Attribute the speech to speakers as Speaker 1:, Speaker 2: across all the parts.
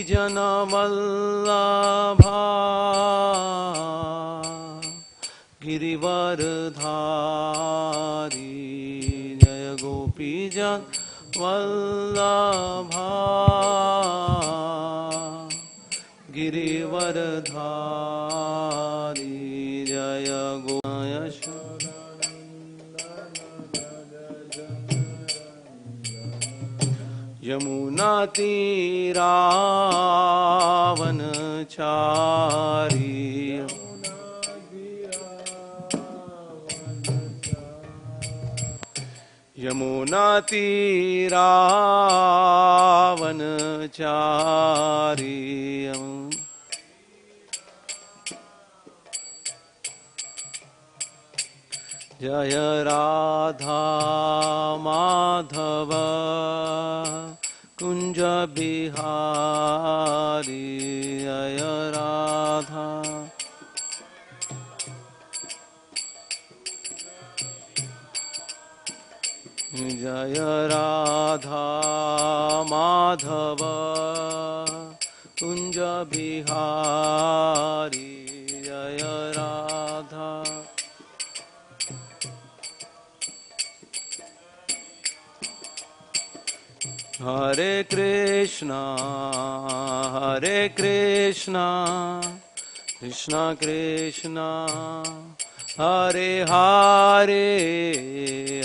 Speaker 1: जन वल्लभा गिरिवरधारी जय गोपी जन वल्लभा गिरिवरधारी जय यमुना तीरावनचारी यमुना तीरावनचारी जय राधा माधव कुंज बिहारी जय राधा जय राधा माधव कुंज बिहारी जय राधा हरे कृष्णा कृष्णा कृष्णा हरे हरे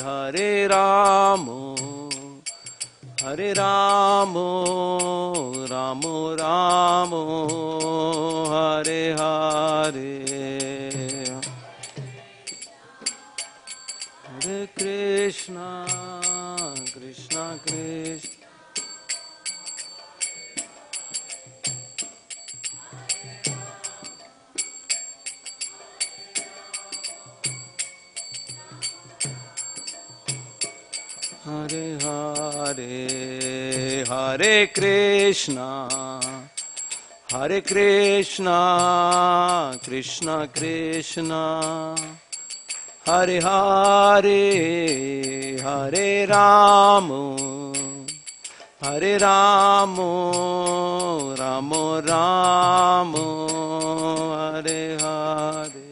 Speaker 1: हरे राम राम राम हरे हरे हरे कृष्णा कृष्णा कृष्ण हरे हरे हरे कृष्णा कृष्णा कृष्णा हरे हरे हरे राम राम राम हरे हरे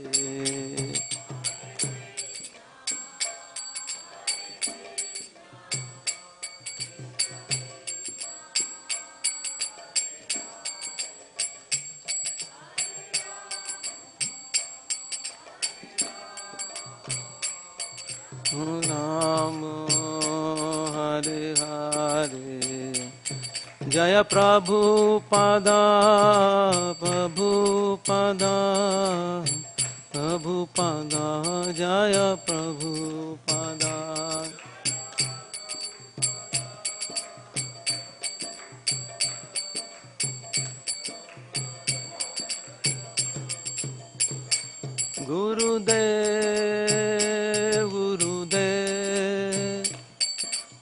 Speaker 1: राम हरे हरे जय प्रभुपद जय प्रभुपद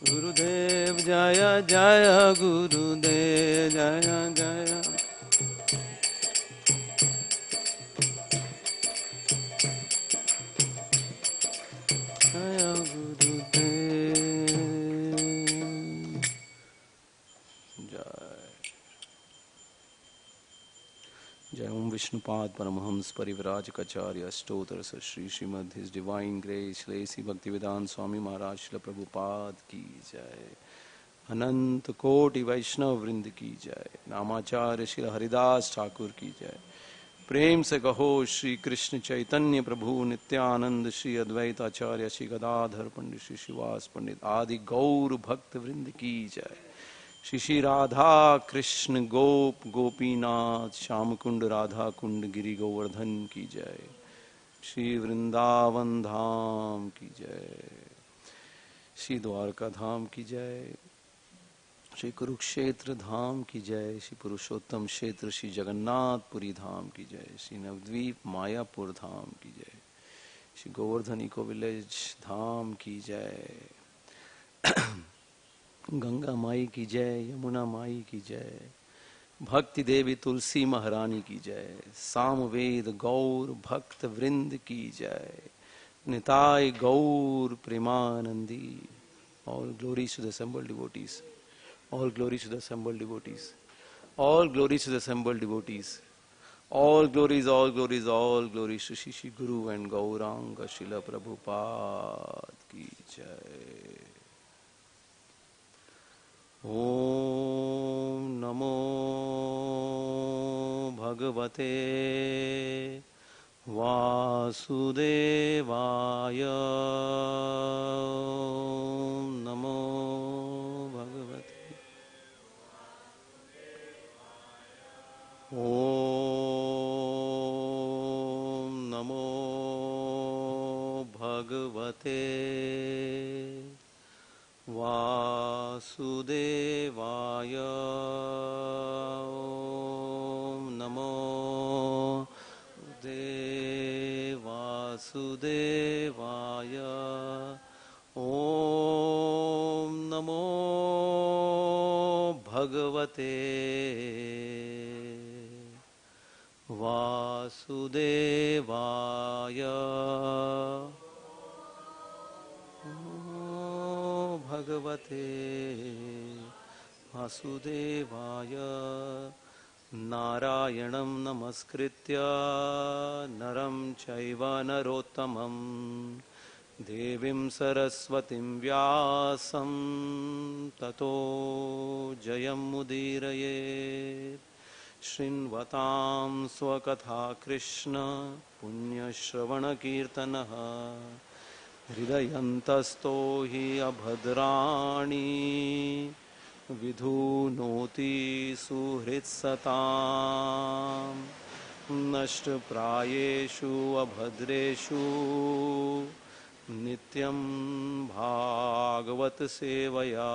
Speaker 1: गुरुदेव जय जय गुरुदेव जय जय जय गुरुदेव जय ओम विष्णुपाद परमहंस परिव्राजकाचार्य अष्टोत्तर Shri Srimad his divine grace Shri Bhaktivedanta Swami Maharaj Srila Prabhupada की जय अनंत कोटि वैष्णव वृंद की जय नामाचार्य श्री हरिदास ठाकुर की जय प्रेम से कहो श्री कृष्ण चैतन्य प्रभु नित्यानंद श्री अद्वैताचार्य श्री गदाधर पंडित श्री शिवास पंडित आदि गौर भक्त वृंद की जय श्री श्री राधा कृष्ण गोप गोपीनाथ श्याम कुंड राधा कुंड गिरि गोवर्धन की जय श्री वृंदावन धाम की जय श्री द्वारका धाम की जय श्री कुरुक्षेत्र धाम की जय श्री पुरुषोत्तम क्षेत्र श्री जगन्नाथपुरी धाम की जय श्री नवद्वीप मायापुर धाम की जय श्री गोवर्धन इकोविलेज धाम की जय गंगा माई की जय यमुना माई की जय भक्ति देवी तुलसी महारानी की जय सामवेद गौर भक्त वृंद की जय निताय गौर Premanandi all glories to the assembled devotees all glories to the assembled devotees All glories to the assembled devotees. All glories, all glories, all glories to Shri Guru and Gauranga Srila Prabhupada ki jai. Om Namo Bhagavate Vasudevaya. Om Namo Bhagavate. Om Namo Bhagavate Vasudevaya. Om Namo Vasudevaya. Om Namo Bhagavate Vasudevaya. Bhagavate Vasudevaya. Narayanam namaskritya naram chaiva narottamam devim saraswatim vyasam tato jayam mudirayet. Shrinvatam swakatha Krishna punyashravana kirtanaha hridayantasto hi abhadrani vidhunoti suhritsatam nashtaprayeshu abhadreshu nityam bhagavat sevaya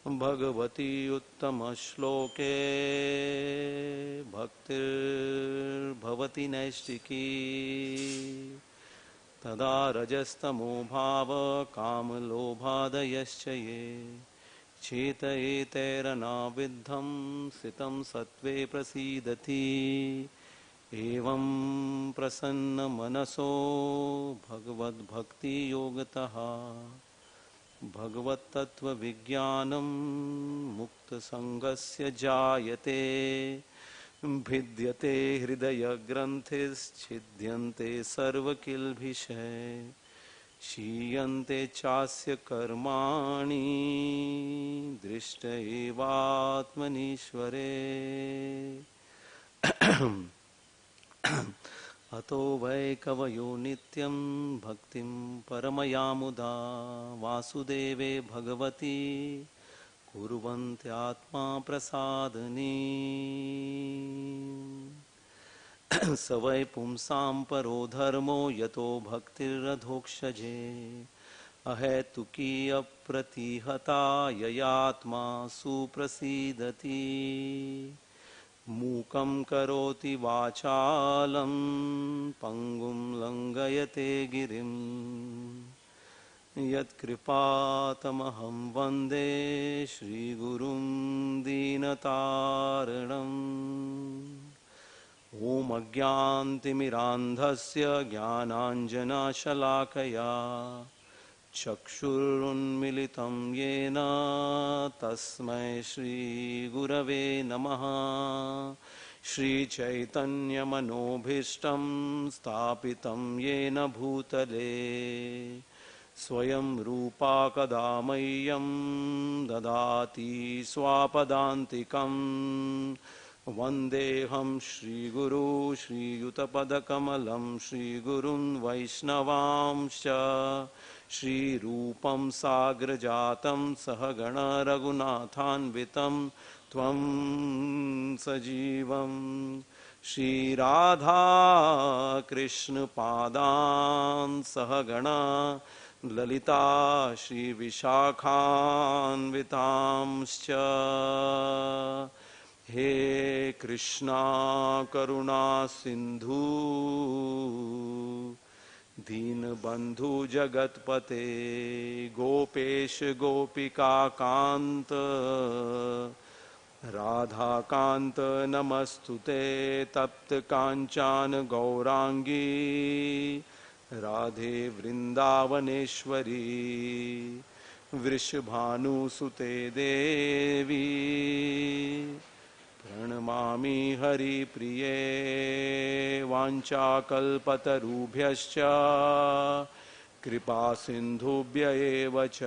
Speaker 1: Bhagavati uttama shloke bhaktir bhavati naistiki tada rajastamo bhava kamalobhadayaschaye chetayeterana vidham sitam satve prasidati evam prasanna manaso bhagavad bhakti yogataha Bhagavat Tattva Vijnanam Mukta Sangasya Jayate Bhidyate Hridaya Granthis Chidhyante Sarva Kilbhishay Shiyante Chasya Karmani Drishta Evatmanishvare Ato vai kavayo nityam bhaktim paramayamuda vasudeve bhagavati kurvanti atma prasadani savai pumsam paro dharmo yato bhaktir adhokshaje ahetuki apratihata yayatma suprasidati Mukam karoti vachalam pangum langayate girim yat kripatamaham vande Shri Gurum Dinataranam Om Agyantimirandhasya Jnananjana Shalakaya Chakshurunmilitam yena tasmai Shri Gurave namaha Shri Chaitanya Manobhishtam Stapitam yena bhutale Swayam Rupa Kadamayam Dadati Swapadantikam Vandeham Shri Guru Shri Yutapadakamalam Shri Gurun Vaishnavamscha Shri Rupam Sagrajatam Sahagana Raghunathanvitam Tvam Sajivam Shri Radha Krishna Padan Sahagana Lalita Shri Vishakhanvitamscha He Krishna Karuna Sindhu Deenbandhu Jagatpate Gopesh Gopika Kanta Radha Kanta Namastute Tapta Kanchan Gaurangi Radhe Vrindavaneshwari वृषभानुसुते देवी प्रणमामि हरिप्रिये वाञ्छाकल्पतरुभ्यश्च कृपा सिन्धुभ्य एव च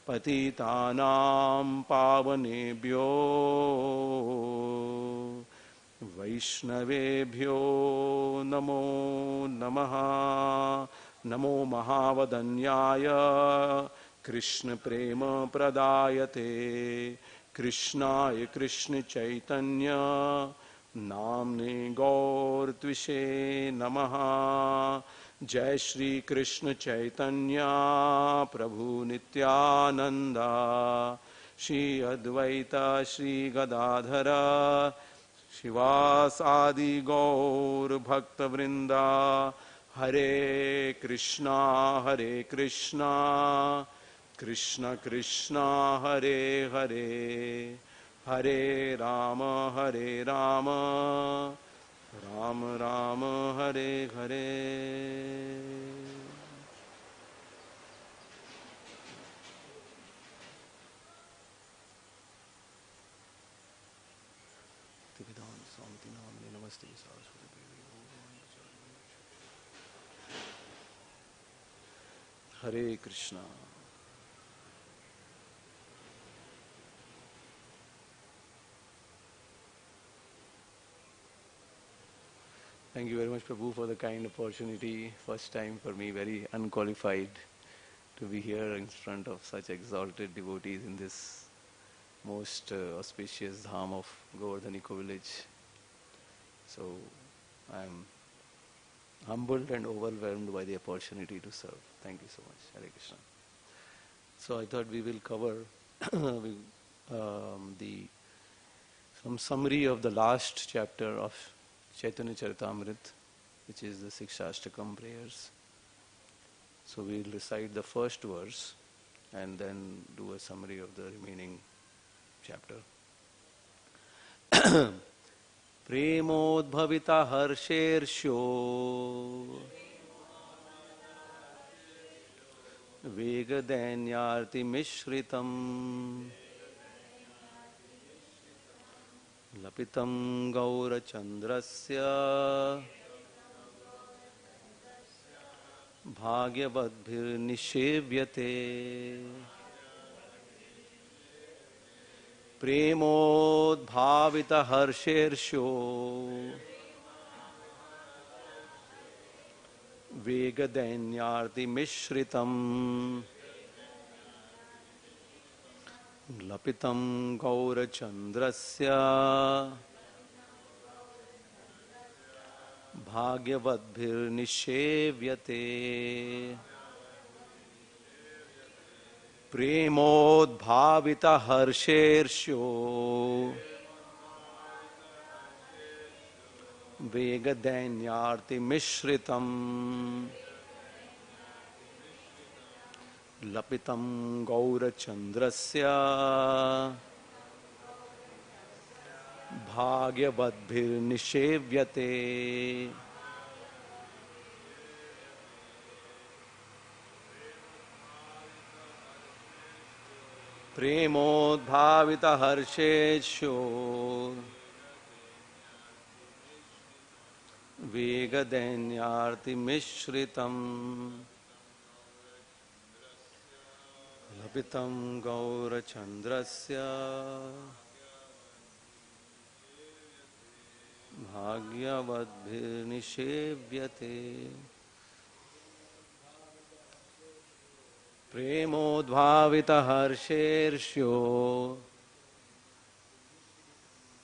Speaker 1: पतितानां पावनेभ्यो वैष्णवेभ्यो नमो नमः। नमो महावदन्याय कृष्ण प्रेम प्रदायते कृष्णाय कृष्ण चैतन्य नाम्ने गौर त्विषे नमः। जय श्री कृष्ण चैतन्य प्रभु नित्यानंद श्री अद्वैत श्री गदाधर शिवासादि गौर भक्तवृंदा। हरे कृष्णा कृष्ण कृष्णा हरे हरे हरे राम राम राम हरे हरे। नमस्ते सरस्वती हरे Krishna. Thank you very much, Prabhu, for the kind opportunity. First time for me, very unqualified, to be here in front of such exalted devotees in this most auspicious Dhama of Govardhan Ecovillage. So I am humbled and overwhelmed by the opportunity to serve. Thank you so much. Hare Krishna. So I thought we will cover some summary of the last chapter of Chaitanya Charitamrita, which is the six Ashtakam prayers. So we will recite the first verse and then do a summary of the remaining chapter. Premodbhavita harshersho vegadanyarti mishritam lapitam gaura chandrasya bhagyavadbhirnishevyate. Premodbhavita harshersho vegadanyarti mishritam lapitam gaura chandrasya bhagyavadbhirnishevyate. Premodbhavita harshersho vegadanyarti mishritam lapitam gaura chandrasya bhagyavadbhirnishevyate. Premodbhavita harshersho vegadanyarti mishritam lapitam gaura chandrasya bhagyavadbhirnishevyate. Premodbhavita harshersho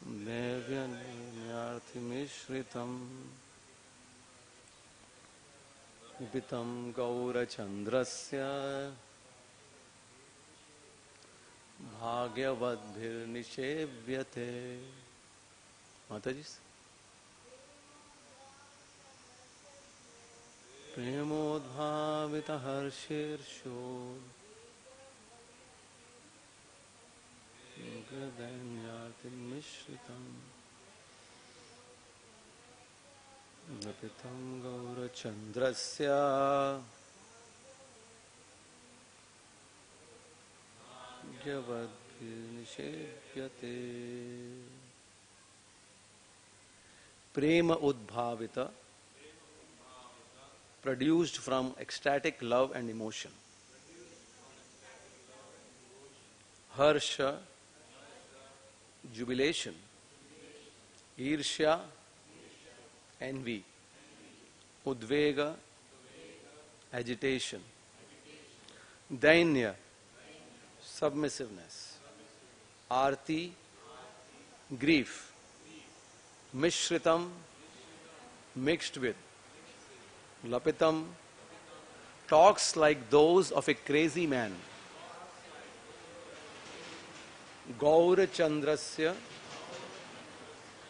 Speaker 1: vegadanyarti mishritam lapitam gaura chandrasya bhagyavadbhirnishevyate. Mataji. Premodbhavita harshersho vegadanyarti mishritam lapitam gaura chandrasya भाग्यवद्भिर्निषेव्यते prema udbhavita, produced from ecstatic love and emotion. Harsha, jubilation. Irsha, envy. Udvega, agitation. Dainya, submissiveness. Arti, grief. Mishritam, mixed with. Lapitam, talks like those of a crazy man. Gaura Chandrasya,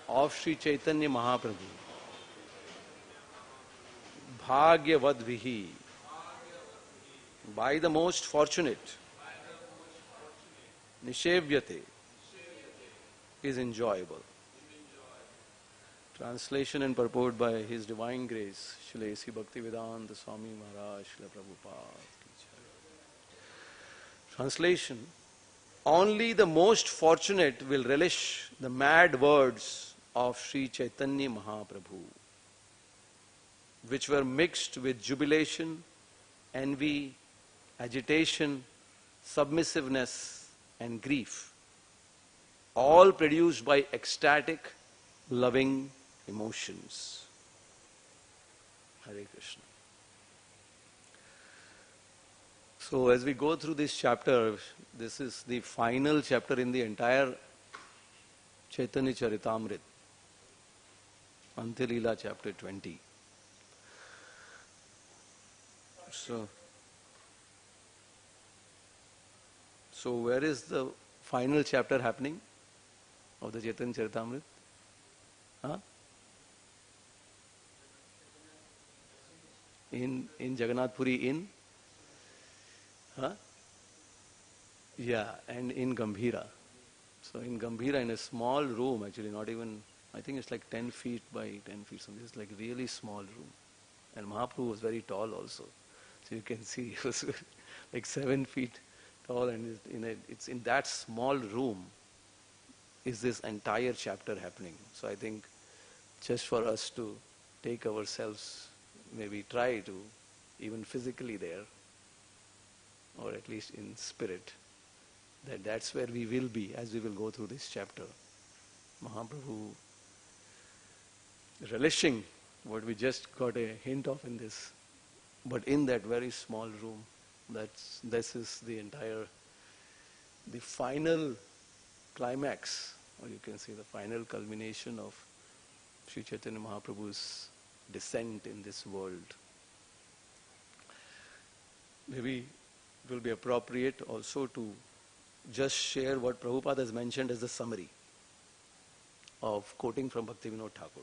Speaker 1: of Sri Chaitanya Mahaprabhu. Bhagyavadvihi, by the most fortunate. Nishevyate, is enjoyable. Translation and purport by His Divine Grace, Srila A.C. Bhaktivedanta Swami Maharaj, Srila Prabhupada. Translation: only the most fortunate will relish the mad words of Sri Chaitanya Mahaprabhu, which were mixed with jubilation, envy, agitation, submissiveness, and grief, all produced by ecstatic, loving emotions. Hare Krishna. So as we go through this chapter, this is the final chapter in the entire Chaitanya Charitamrita, Untitled Chapter 20. So where is the final chapter happening of the Chaitanya Charitamrita? Huh? In Jagannath Puri Inn? Huh? Yeah, and in Gambhira. So in Gambhira, in a small room, actually not even, I think it's like 10 feet by 10 feet, so this is like really small room. And Mahaprabhu was very tall also. So you can see he was like 7 feet tall, and it's in that small room is this entire chapter happening. So I think just for us to take ourselves, maybe try to, even physically there, or at least in spirit, that's where we will be as we will go through this chapter. Mahaprabhu relishing what we just got a hint of in this, but in that very small room, this is the final climax, or you can say the final culmination of Sri Chaitanya Mahaprabhu's descent in this world. Maybe it will be appropriate also to just share what Prabhupada has mentioned as the summary of quoting from Bhaktivinoda Thakur.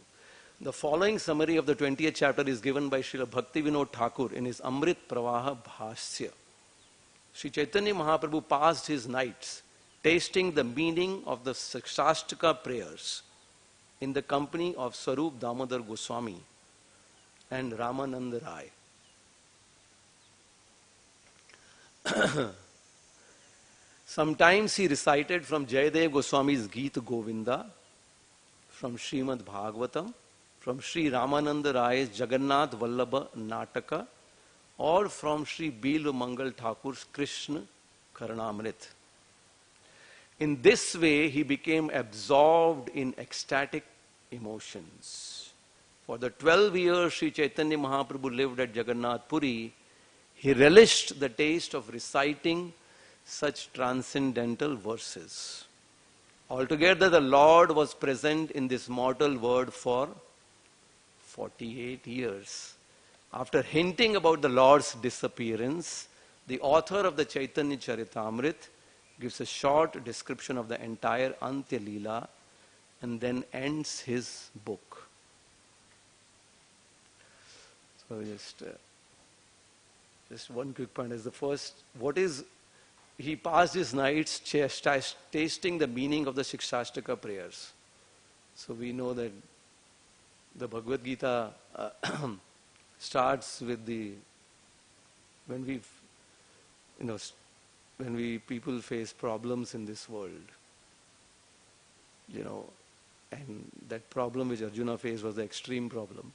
Speaker 1: The following summary of the 20th chapter is given by Srila Bhaktivinoda Thakur in his Amrit Pravaha Bhasya. Sri Chaitanya Mahaprabhu passed his nights tasting the meaning of the Shastaka prayers in the company of Sarup Damodar Goswami and Ramananda Rai. Sometimes he recited from Jayadev Goswami's Geet Govinda, from Srimad Bhagavatam, from Sri Ramananda Rai's Jagannath Vallabha Nataka, or from Sri Bilva Mangal Thakur's Krishna Karanamrit. In this way, he became absorbed in ecstatic emotions. For the 12 years Sri Chaitanya Mahaprabhu lived at Jagannath Puri, he relished the taste of reciting such transcendental verses. Altogether, the Lord was present in this mortal world for 48 years. After hinting about the Lord's disappearance, the author of the Chaitanya Charitamrita gives a short description of the entire Antya Leela and then ends his book. So just one quick point is the first, he passed his nights tasting the meaning of the Shikshashtaka prayers. So we know that the Bhagavad Gita starts with when we people face problems in this world, and that problem which Arjuna faced was the extreme problem,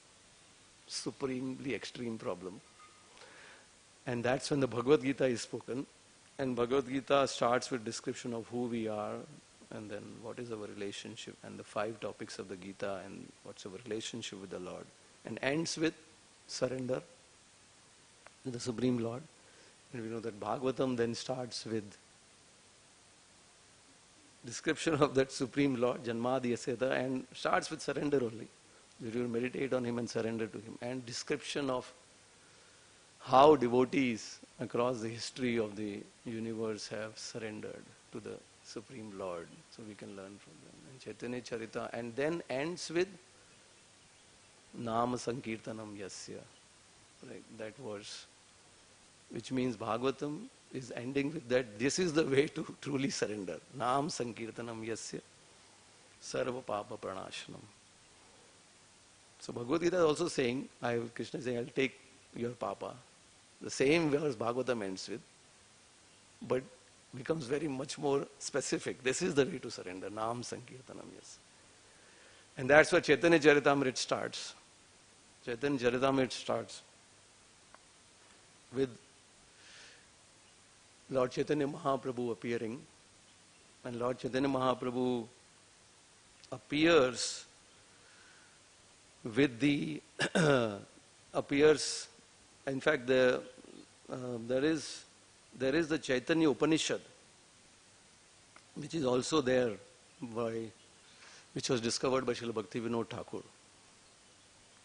Speaker 1: supremely extreme problem. And that's when the Bhagavad Gita is spoken. And Bhagavad Gita starts with description of who we are, and then what is our relationship, and the 5 topics of the Gita, and what's our relationship with the Lord, and ends with surrender to the Supreme Lord. And we know that Bhagavatam then starts with description of that Supreme Lord, Janmadi Aseta, and starts with surrender only. You will meditate on Him and surrender to Him. And description of how devotees across the history of the universe have surrendered to the Supreme Lord. So we can learn from them. And Chaitanya Charita, and then ends with Nama Sankirtanam Yasya. Right, that verse. Which means Bhagavatam is ending with that. This is the way to truly surrender. Nam Sankirtanam Yasya Sarva Papa Pranashanam. So Bhagavad Gita is also saying, Krishna is saying, I'll take your papa. The same verse Bhagavatam ends with, but becomes very much more specific. This is the way to surrender. Nam Sankirtanam Yasya. And that's where Chaitanya Charitamrita starts. Chaitanya Charitamrita starts with Lord Chaitanya Mahaprabhu appearing, and Lord Chaitanya Mahaprabhu appears with the in fact there is the Chaitanya Upanishad, which is also there which was discovered by Srila Bhaktivinoda Thakur,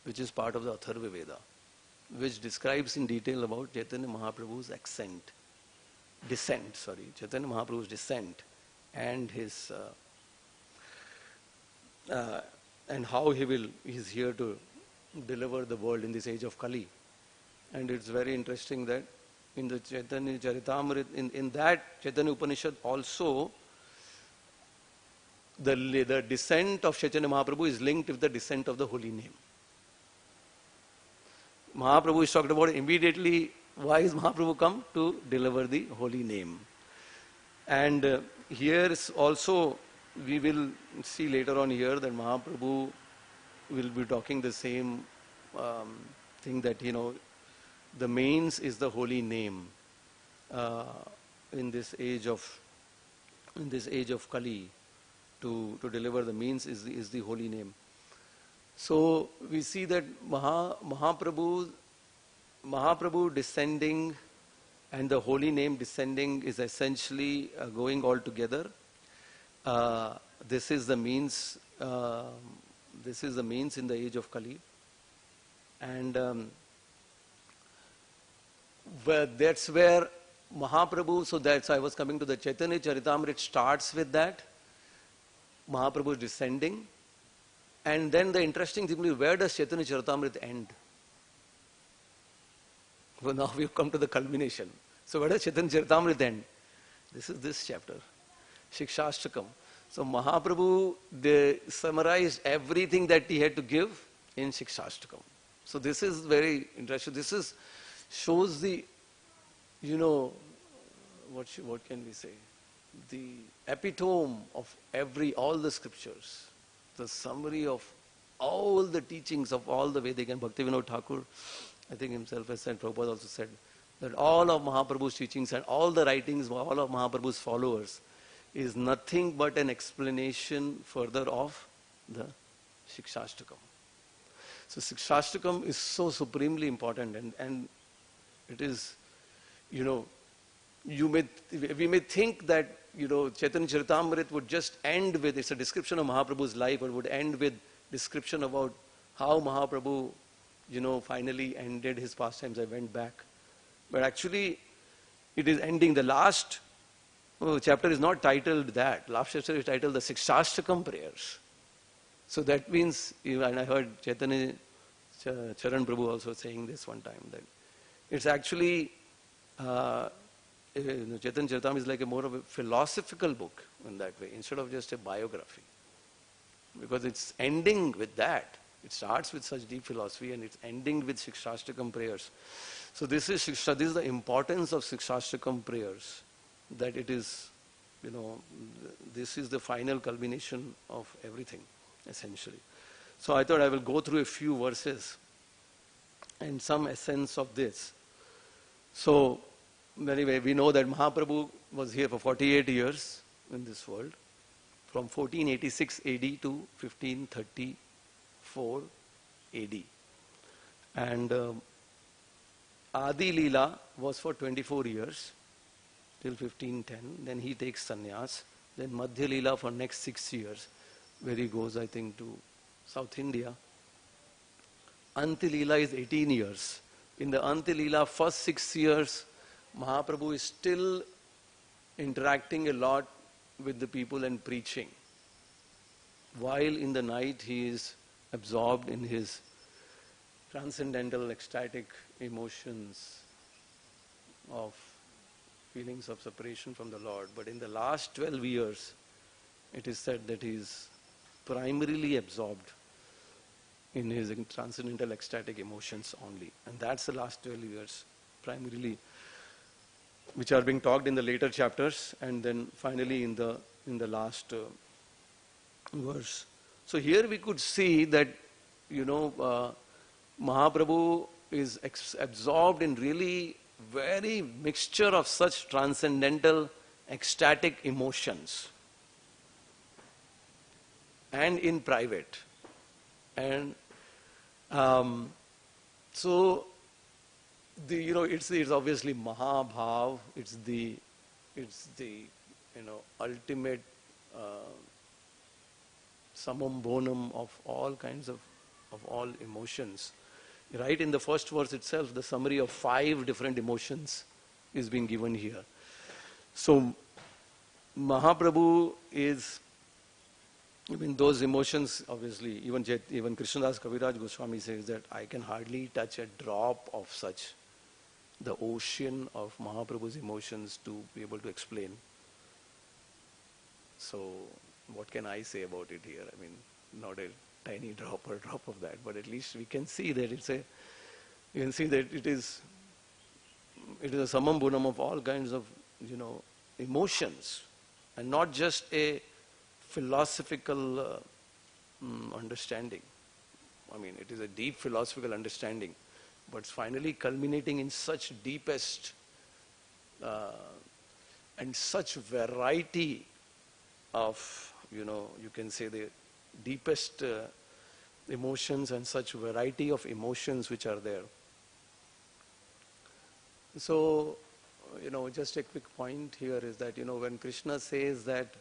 Speaker 1: which is part of the Atharva Veda, which describes in detail about Chaitanya Mahaprabhu's Chaitanya Mahaprabhu's descent and his and how he is here to deliver the world in this age of Kali. And it's very interesting that in the Chaitanya Charitamrita, in that Chaitanya Upanishad also, the descent of Chaitanya Mahaprabhu is linked with the descent of the holy name. Mahaprabhu is talked about immediately. Why is Mahaprabhu come? To deliver the holy name. And here is also, we will see later on here that Mahaprabhu will be talking the same thing, that the means is the holy name in this age of Kali. To deliver the means is the holy name. So we see that Mahaprabhu descending and the holy name descending is essentially going all together. This is the means. This is the means in the age of Kali, and that's where Mahaprabhu. So that's I was coming to the Chaitanya Charitamrita starts with that. Mahaprabhu is descending, and then the interesting thing is, where does Chaitanya Charitamrita end? Well, now we've come to the culmination. So where does Chaitanya Charitamrita end? This is this chapter, Shikshashtakam. So Mahaprabhu, they summarized everything that he had to give in Shikshashtakam. So this is very interesting. This shows the, what can we say? The epitome of all the scriptures, the summary of all the teachings of all the Vedic, and Bhaktivinoda Thakur, I think himself has said, Prabhupada also said, that all of Mahaprabhu's teachings and all the writings of all of Mahaprabhu's followers is nothing but an explanation further of the Shikshashtakam. So Shikshashtakam is so supremely important, and it is, we may think that, Chaitanya Charitamrita would just end with, it's a description of Mahaprabhu's life, or would end with description about how Mahaprabhu, finally ended his pastimes and went back. But actually, it is ending. The last chapter is not titled that. Last chapter is titled the Shikshashtakam prayers. So that means, and I heard Chaitanya Charan Prabhu also saying this one time, that it's actually, Chaitanya Charitamrita is like more of a philosophical book in that way, instead of just a biography. Because it's ending with that. It starts with such deep philosophy and it's ending with Shikshashtakam prayers. So this is the importance of Shikshashtakam prayers. that it is, this is the final culmination of everything, essentially. So I thought I will go through a few verses and some essence of this. So, anyway, we know that Mahaprabhu was here for 48 years in this world, from 1486 AD to 1534 AD. And Adi Leela was for 24 years, till 1510. Then he takes sannyas. Then Madhya Leela for next 6 years, where he goes, I think, to South India. Anti Leela is 18 years. In the Anti Leela, first 6 years, Mahaprabhu is still interacting a lot with the people and preaching. While in the night he is absorbed in his transcendental ecstatic emotions of feelings of separation from the Lord. But in the last 12 years, it is said that he is primarily absorbed in his transcendental ecstatic emotions only. And that's the last 12 years, primarily, which are being talked in the later chapters, and then finally in the last verse. So here we could see that, Mahaprabhu is absorbed in really very mixture of such transcendental ecstatic emotions, and in private. And so it's obviously Mahabhav, it's the ultimate samam bonum of all kinds of all emotions. Right in the first verse itself, the summary of 5 different emotions is being given here. So Mahaprabhu is, those emotions, obviously, even Krishnadas Kaviraj Goswami says that I can hardly touch a drop of such, the ocean of Mahaprabhu's emotions, to be able to explain. So what can I say about it here? Not a tiny drop or drop of that, but at least we can see that it is a samam bunam of all kinds of, emotions, and not just a philosophical understanding. It is a deep philosophical understanding, but it's finally culminating in such deepest and such variety of, you can say the deepest emotions, and such variety of emotions which are there. So, just a quick point here is that, when Krishna says that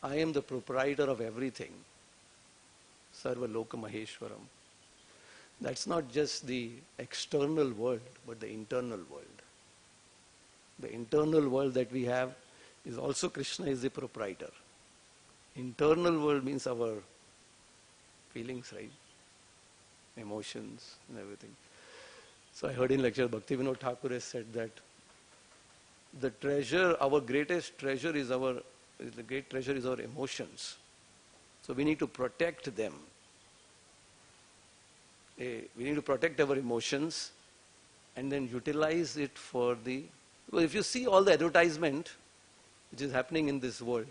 Speaker 1: I am the proprietor of everything, Sarva Loka Maheshwaram, that's not just the external world, but the internal world. The internal world that we have is also Krishna is the proprietor. Internal world means our feelings, right? Emotions and everything. So I heard in lecture, Bhaktivinoda Thakur has said that the treasure, our greatest treasure is the great treasure is our emotions. So we need to protect them. We need to protect our emotions and then utilize it for the... Well, if you see all the advertisement which is happening in this world,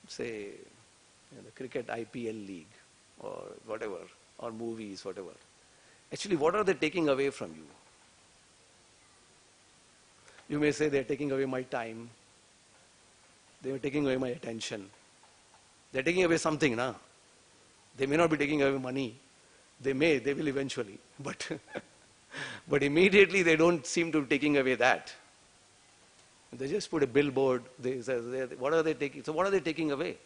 Speaker 1: say the cricket IPL league or whatever, or movies, whatever. Actually, what are they taking away from you? You may say they are taking away my time. They are taking away my attention. They are taking away something, na? They may not be taking away money. They will eventually. But immediately they don't seem to be taking away that. They just put a billboard. They say, what are they taking? So what are they taking away?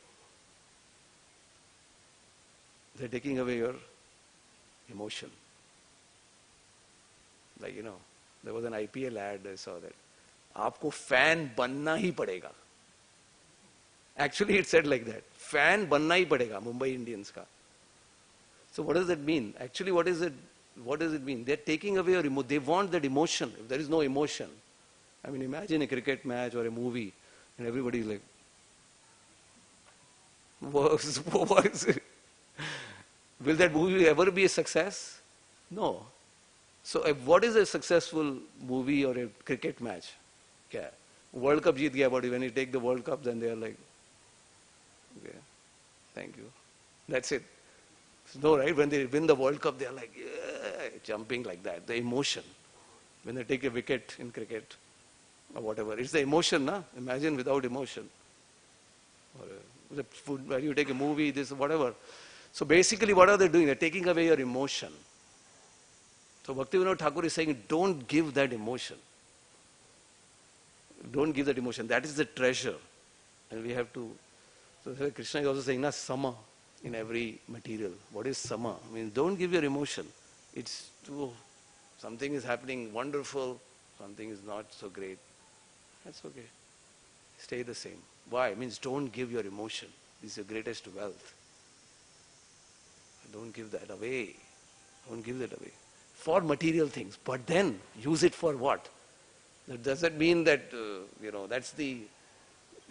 Speaker 1: They're taking away your emotion. Like, there was an IPL ad, I saw that. Aapko fan banna hi padega. Actually, it said like that. Fan banna hi padega, Mumbai Indians ka. So what does that mean? Actually, what does it mean? They're taking away your emotion. They want that emotion. If there is no emotion, imagine a cricket match or a movie and everybody is like, what is it? Will that movie ever be a success? No. So what is a successful movie or a cricket match? Okay. World Cup jeet gaya, but when you take the World Cup, then they are like, okay, thank you. That's it. No, right? When they win the World Cup, they are like, yeah, jumping like that. The emotion. When they take a wicket in cricket or whatever. It's the emotion, na? Imagine without emotion. Or the food, when you take a movie, this, whatever. So basically, what are they doing? They're taking away your emotion. So Bhaktivinoda Thakur is saying, don't give that emotion. Don't give that emotion. That is the treasure. And we have to... So Krishna is also saying, na, sama in every material. What is sama? I mean, don't give your emotion. It's too... Something is happening wonderful, something is not so great. That's okay. Stay the same. Why? It means don't give your emotion. This is your greatest wealth. Don't give that away. Don't give that away. For material things. But then, use it for what? That doesn't mean that, that's the,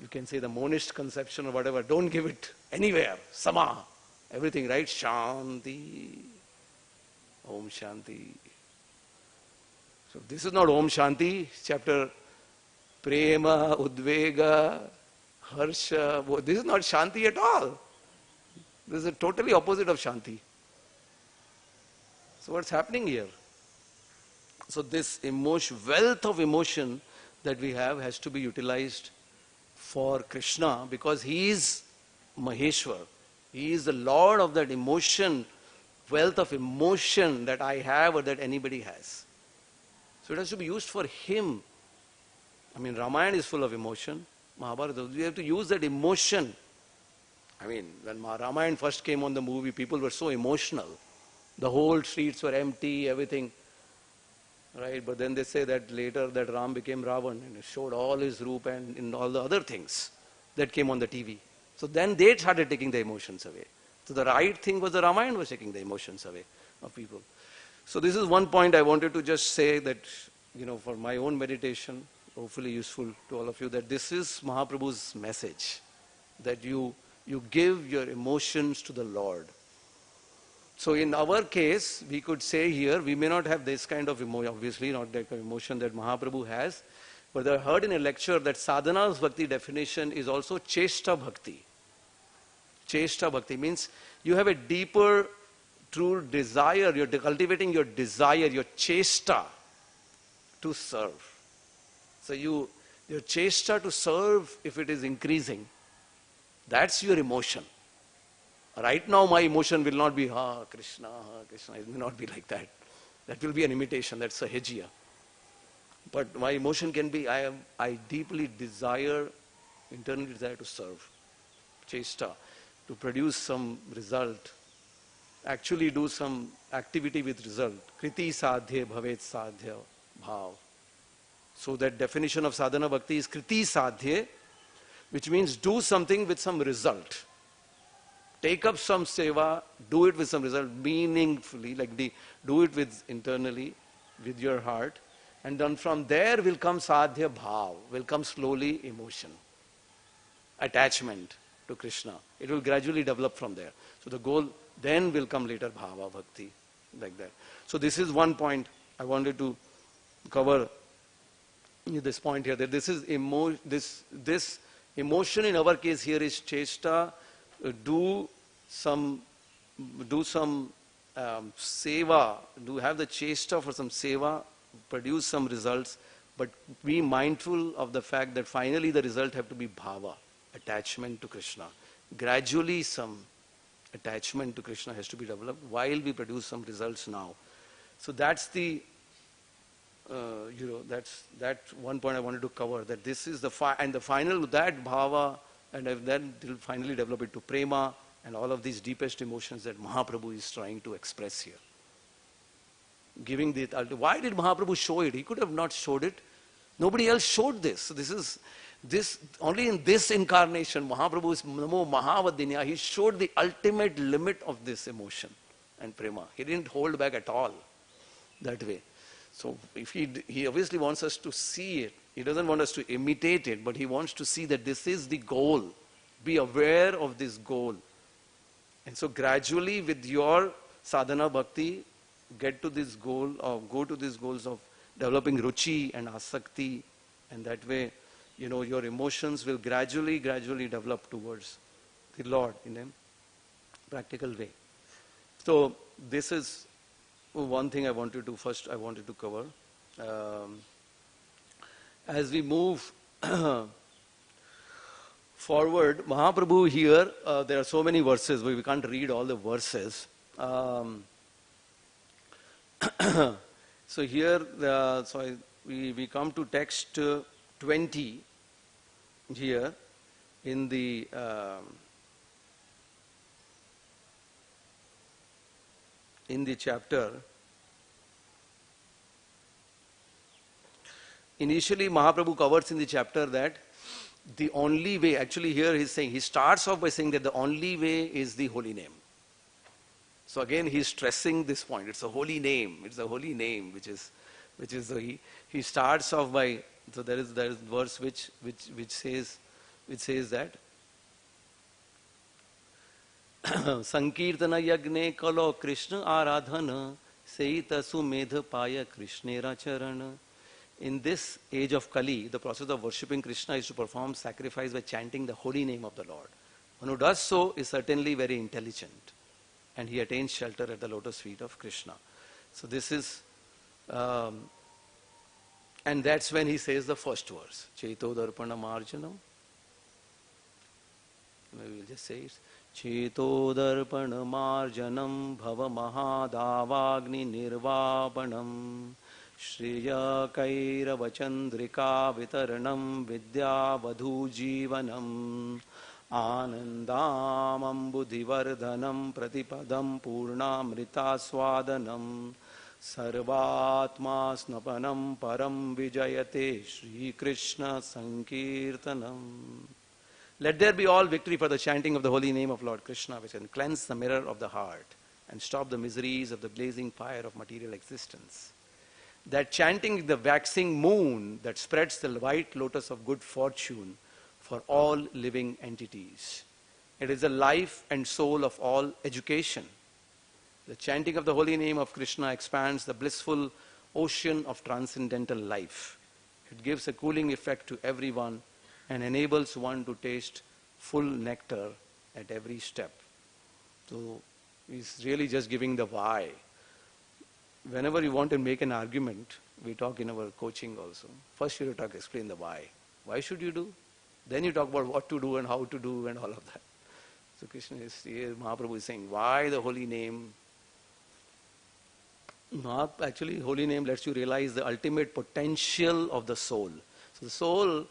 Speaker 1: you can say the monist conception or whatever. Don't give it anywhere. Sama. Everything, right? Shanti. Om Shanti. So this is not Om Shanti, chapter Prema, Udvega, Harsha. This is not Shanti at all. This is a totally opposite of Shanti. So what's happening here? So this wealth of emotion that we have has to be utilized for Krishna because he is Maheshwar. He is the Lord of that emotion, wealth of emotion that I have or that anybody has. So it has to be used for him. I mean, Ramayana is full of emotion. Mahabharata, we have to use that emotion. I mean, when Ramayana first came on the movie, people were so emotional. The whole streets were empty, everything. Right? But then they say that later that Ram became Ravan and it showed all his roop and in all the other things that came on the TV. So then they started taking the emotions away. So the right thing was the Ramayana was taking the emotions away of people. So this is one point I wanted to just say that, for my own meditation, hopefully useful to all of you, that this is Mahaprabhu's message, that you give your emotions to the Lord. So in our case, we could say here, we may not have this kind of emotion, obviously not that kind of emotion that Mahaprabhu has, but I heard in a lecture that sadhana's bhakti definition is also chesta bhakti. Chesta bhakti means you have a deeper true desire, you're cultivating your desire, your chesta to serve. So your chesta to serve, if it is increasing, that's your emotion. Right now my emotion will not be, Krishna, Krishna. It may not be like that. That will be an imitation, that's a hegia. But my emotion can be, I deeply desire, internally desire to serve. Chesta, to produce some result. Actually do some activity with result. Kriti sadhya bhavet sadhya bhav. So that definition of sadhana bhakti is kriti sadhya, which means do something with some result. Take up some seva, do it with some result, meaningfully, do it with internally, with your heart. And then from there will come sadhya bhav, will come slowly emotion, attachment to Krishna. It will gradually develop from there. So the goal then will come later bhava, bhakti, like that. So this is one point I wanted to cover this point here, that this is this emotion in our case here is chesta, do some seva, have the chesta for some seva, produce some results, but be mindful of the fact that finally the result have to be bhava, attachment to Krishna. Gradually some attachment to Krishna has to be developed while we produce some results now. So that's the, that's one point I wanted to cover, that this is the final, that bhava, and then will finally develop it to prema and all of these deepest emotions that Mahaprabhu is trying to express here. Giving the, why did Mahaprabhu show it? He could have not showed it. Nobody else showed this. So this only in this incarnation, Mahaprabhu is Namo Mahavadinya. He showed the ultimate limit of this emotion and prema. He didn't hold back at all that way. So if he obviously wants us to see it. He doesn't want us to imitate it, but he wants to see that this is the goal. Be aware of this goal. And so gradually with your sadhana bhakti, get to this goal or go to these goals of developing ruchi and asakti, and that way, your emotions will gradually develop towards the Lord in a practical way. So this is one thing I wanted to cover. As we move forward, Mahaprabhu here, there are so many verses, we can't read all the verses. So here, we come to text 20 here in the chapter. Initially, Mahaprabhu covers in the chapter that the only way, actually here he starts off by saying that the only way is the holy name. So again, he's stressing this point. It's a holy name. It's a holy name, which is he starts off by. So there is verse which says that Sankirtana yagne kalo Krishna aradhana seita sumedha paya Krishnera charana. In this age of Kali, the process of worshipping Krishna is to perform sacrifice by chanting the holy name of the Lord. One who does so is certainly very intelligent, and he attains shelter at the lotus feet of Krishna. So this is, and that's when he says the first verse, Cheto darpana marjanam. Maybe we'll just say it. Cheto darpana marjanam bhava mahadavagni nirvapanam Shriya kairava chandrika vitaranam vidya vadhu jivanam Anandam ambudhivardhanam pratipadam purnamrita swadanam sarvatma snapanam param vijayate Shri Krishna Sankirtanam. Let there be all victory for the chanting of the holy name of Lord Krishna, which can cleanse the mirror of the heart and stop the miseries of the blazing fire of material existence. That chanting is the waxing moon that spreads the white lotus of good fortune for all living entities. It is the life and soul of all education. The chanting of the holy name of Krishna expands the blissful ocean of transcendental life. It gives a cooling effect to everyone and enables one to taste full nectar at every step. So he's really just giving the why. Whenever you want to make an argument, we talk in our coaching also. First you have to explain the why. Why should you do? Then you talk about what to do and how to do and all of that. So Krishna is here, Mahaprabhu is saying, why the holy name? Actually, holy name lets you realize the ultimate potential of the soul. So the soul,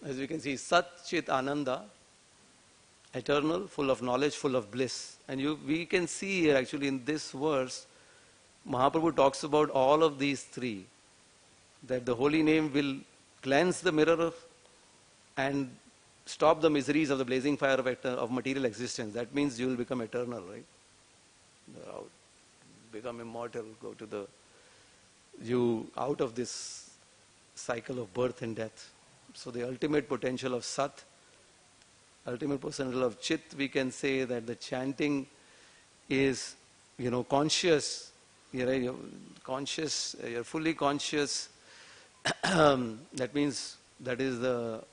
Speaker 1: as we can see, Sat Chit Ananda, eternal, full of knowledge, full of bliss. And we can see here actually in this verse, Mahaprabhu talks about all of these three. That the holy name will cleanse the mirror and stop the miseries of the blazing fire of material existence. That means you will become eternal, right? Become immortal, go to out of this cycle of birth and death. So the ultimate potential of Sat, ultimate potential of Chit, we can say that the chanting is, conscious. You're conscious, you're fully conscious. That means that is the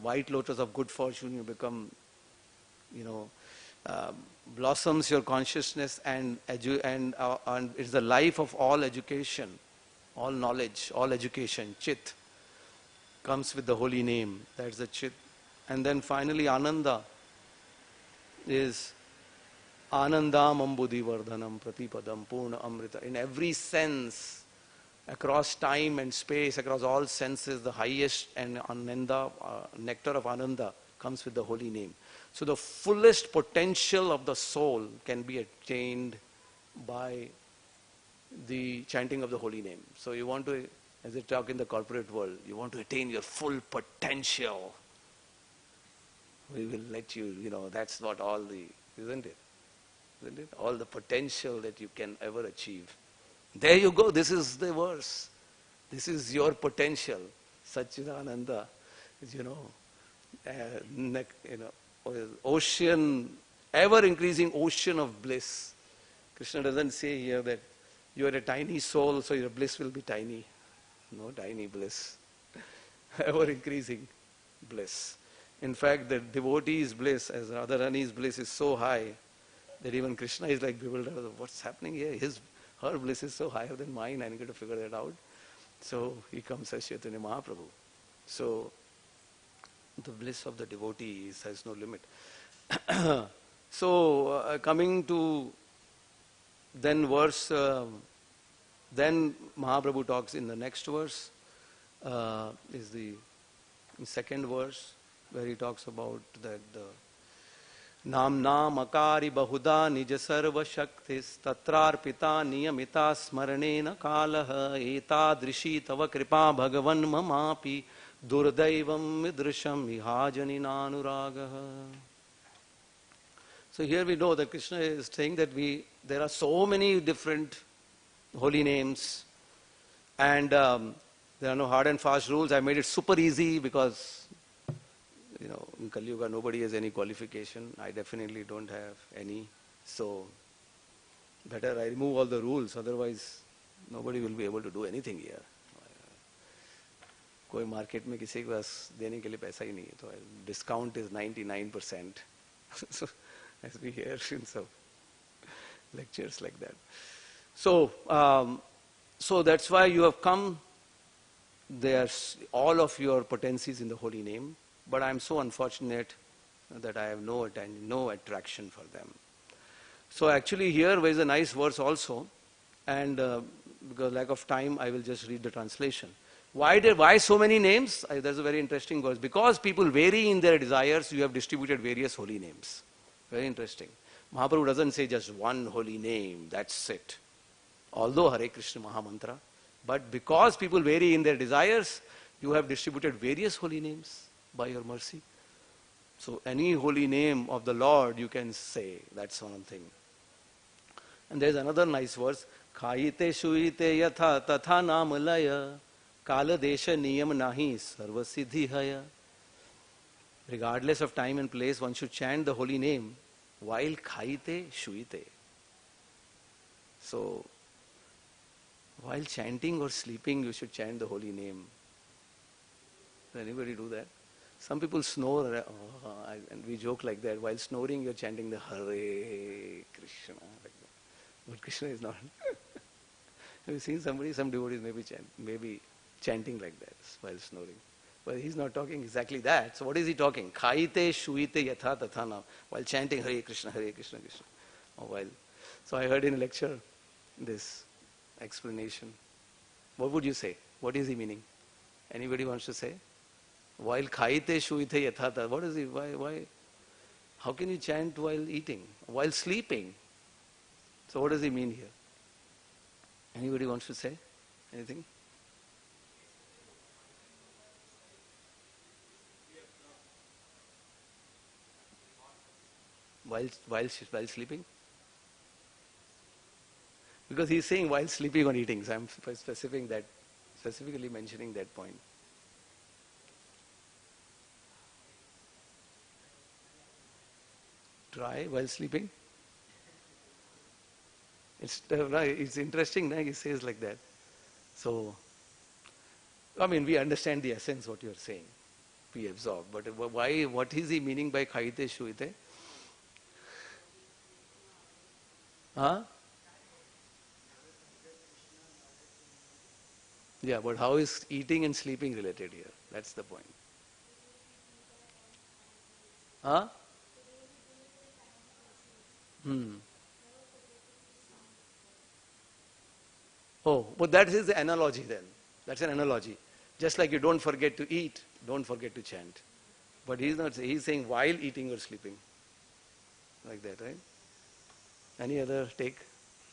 Speaker 1: white lotus of good fortune. You become, blossoms your consciousness and it's the life of all education, all knowledge, all education. Chit comes with the holy name. That's the Chit. And then finally Ananda is Anandam ambudhivardhanam pratipadam purna amrita. In every sense, across time and space, across all senses, the highest and ananda, nectar of Ananda comes with the holy name. So the fullest potential of the soul can be attained by the chanting of the holy name. So you want to, as they talk in the corporate world, you want to attain your full potential. We will let you, that's what all the, isn't it? Isn't it? All the potential that you can ever achieve. There you go. This is the verse. This is your potential. Satchidananda, ocean, ever increasing ocean of bliss. Krishna doesn't say here that You are a tiny soul, so your bliss will be tiny. No tiny bliss. Ever increasing bliss. In fact, the devotee's bliss, as Radharani's bliss, is so high that even Krishna is like bewildered. What's happening here? Her bliss is so higher than mine. I need to figure that out. So he comes as Chaitanya Mahaprabhu. So the bliss of the devotee has no limit. So coming to then verse, then Mahaprabhu talks in the next verse, is the second verse, where he talks about that the Namna makari bahuda nija sarva shaktis tatrarpita niyamita smaranena kalaha etadrishi tava kripa bhagavan mamapi durdaivam midrisham ihajani nanuragaha. So here we know that Krishna is saying that there are so many different holy names, and there are no hard and fast rules. I made it super easy because, in Kali Yuga nobody has any qualification. I definitely don't have any. So better I remove all the rules, otherwise nobody will be able to do anything here. कोई market में किसी के पास देने के लिए पैसा ही नहीं है, तो discount is 99%. So as we hear in some lectures like that. So, so that's why you have come. There's all of your potencies in the holy name, but I'm so unfortunate that I have no attraction for them. So actually here there is a nice verse also, and because lack of time I will just read the translation. Why so many names? That's a very interesting verse. Because people vary in their desires, you have distributed various holy names. Very interesting. Mahaprabhu doesn't say just one holy name, that's it. Although Hare Krishna Mahamantra, but because people vary in their desires, you have distributed various holy names by your mercy. So any holy name of the Lord you can say, that's one thing. And there's another nice verse, Khayite shuite yatha tatha namalaya kala desha niyam nahi sarva siddhi haya. Regardless of time and place, one should chant the holy name while khayite shuite. So while chanting or sleeping, you should chant the holy name. Does anybody do that? Some people snore, and we joke like that. While snoring, you're chanting the Hare Krishna. Like that. But Krishna is not. Have you seen somebody? Some devotees maybe chanting like that while snoring. But he's not talking exactly that. So what is he talking? Khayite shuite yatha tatha nam. While chanting Hare Krishna, Krishna. So I heard in a lecture this explanation. What would you say? What is he meaning? Anybody wants to say? While khayite shuite yatha tatha. What is he? Why? How can you chant while eating? While sleeping? So what does he mean here? Anybody wants to say anything? While sleeping? Because he's saying while sleeping or eating, so I'm specifically mentioning that point. Try while sleeping? It's interesting, he says like that. So, we understand the essence what you're saying. We absorb. But why? What is he meaning by khayite shuite? Huh? Yeah, but how is eating and sleeping related here? That's the point. Huh? Oh, but that is the analogy then. That's an analogy. Just like you don't forget to eat, don't forget to chant. But he's not saying, he's saying while eating or sleeping. Like that, right? Any other take?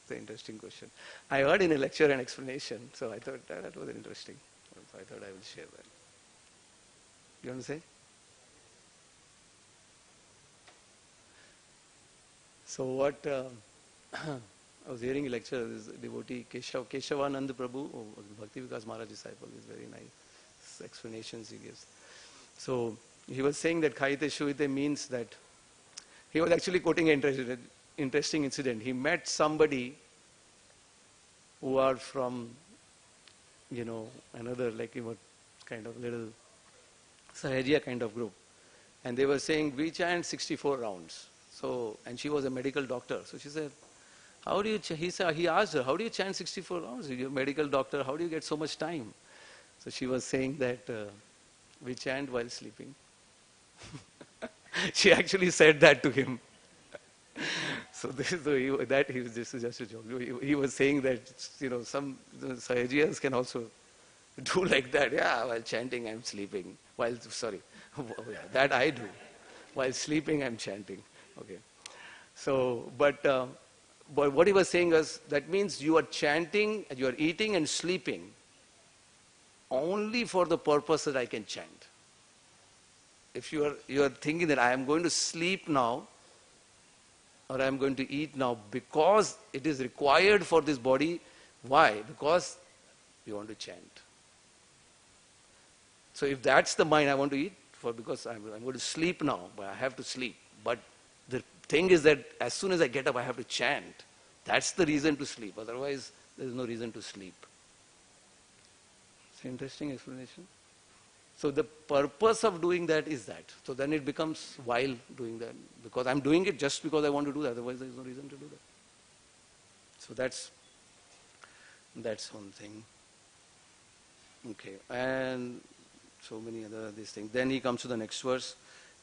Speaker 1: It's an interesting question. I heard in a lecture an explanation, so I thought that was interesting. So I thought I will share that. You want to say? So what, I was hearing a lecture, this devotee Keshavanand Prabhu, Bhakti Vikas Maharaj disciple, is very nice explanations he gives. So he was saying that Khayite Shuite means that, he was actually quoting an interesting incident. He met somebody who are from, another kind of little Sahajiya kind of group. And they were saying, we chant 64 rounds. So, and she was a medical doctor. So she said, how do you, he asked her, how do you chant 64 rounds? You're a medical doctor, how do you get so much time? So she was saying that we chant while sleeping. She actually said that to him. So this is just a joke. He was saying that, some Sahajiyas can also do like that. Yeah, while chanting I'm sleeping. That I do. While sleeping I'm chanting. Okay. So, but what he was saying was, that means you are chanting, you are eating and sleeping only for the purpose that I can chant. If you are thinking that I am going to sleep now, or I am going to eat now because it is required for this body, why? Because you want to chant. So if that's the mind, I want to eat because I'm going to sleep now, but I have to sleep. But the thing is that as soon as I get up, I have to chant. That's the reason to sleep. Otherwise, there is no reason to sleep. It's an interesting explanation. So the purpose of doing that is that. So then it becomes while doing that. Because I'm doing it just because I want to do that. Otherwise, there is no reason to do that. So that's one thing. Okay. And so many other these things. Then he comes to the next verse.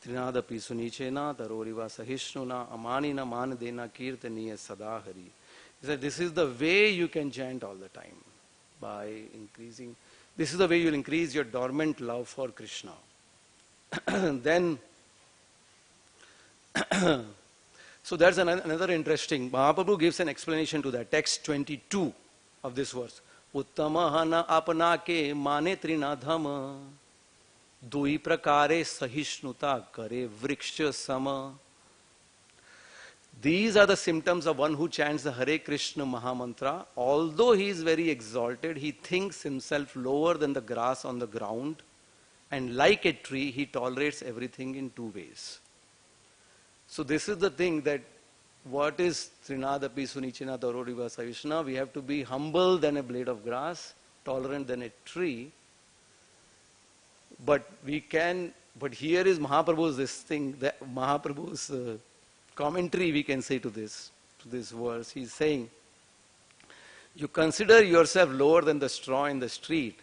Speaker 1: Trinada pisunichena taroriva sahishnuna amanina manadena kirtaniya sadahari. He said, this is the way you can chant all the time. By increasing, this is the way you will increase your dormant love for Krishna. Then, so that's another interesting, Mahaprabhu gives an explanation to that. Text 22 of this verse. Uttamahana apanake mane trinadhama dui prakare sahishnuta kare vriksha sama. These are the symptoms of one who chants the Harekrishna Mahamantra. Although he is very exalted, he thinks himself lower than the grass on the ground, and like a tree, he tolerates everything in two ways. So this is the thing, that what is Trinadapi Sunichina Daroriva Savishna? We have to be humble than a blade of grass, tolerant than a tree. But here is Mahaprabhu's Mahaprabhu's commentary, we can say to this verse. He's saying, you consider yourself lower than the straw in the street,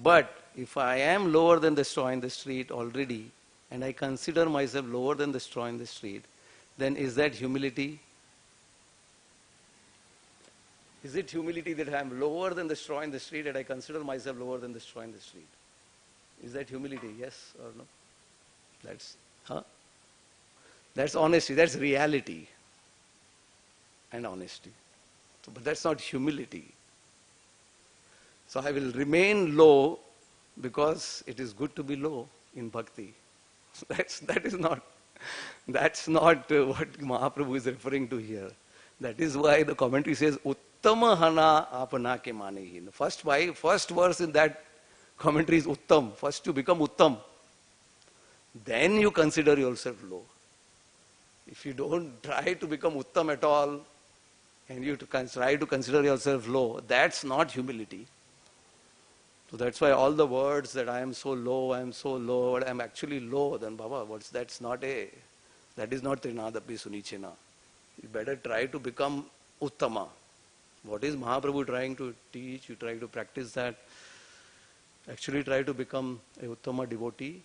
Speaker 1: but if I am lower than the straw in the street already, and I consider myself lower than the straw in the street, then is that humility? Is it humility that I am lower than the straw in the street and I consider myself lower than the straw in the street? Is that humility? Yes or no? That's honesty, that's reality and honesty. So, but that's not humility. So I will remain low because it is good to be low in bhakti. So that's not what Mahaprabhu is referring to here. That is why the commentary says, Uttama hana apanake manehi. The first verse in that commentary is Uttam. First you become Uttam. Then you consider yourself low. If you don't try to become Uttam at all, and you try to consider yourself low, that's not humility. So that's why all the words that I am so low, I am actually low, then Baba, that is not Trinadapi Sunichena. You better try to become Uttama. What is Mahaprabhu trying to teach? You try to practice that. Actually try to become a Uttama devotee.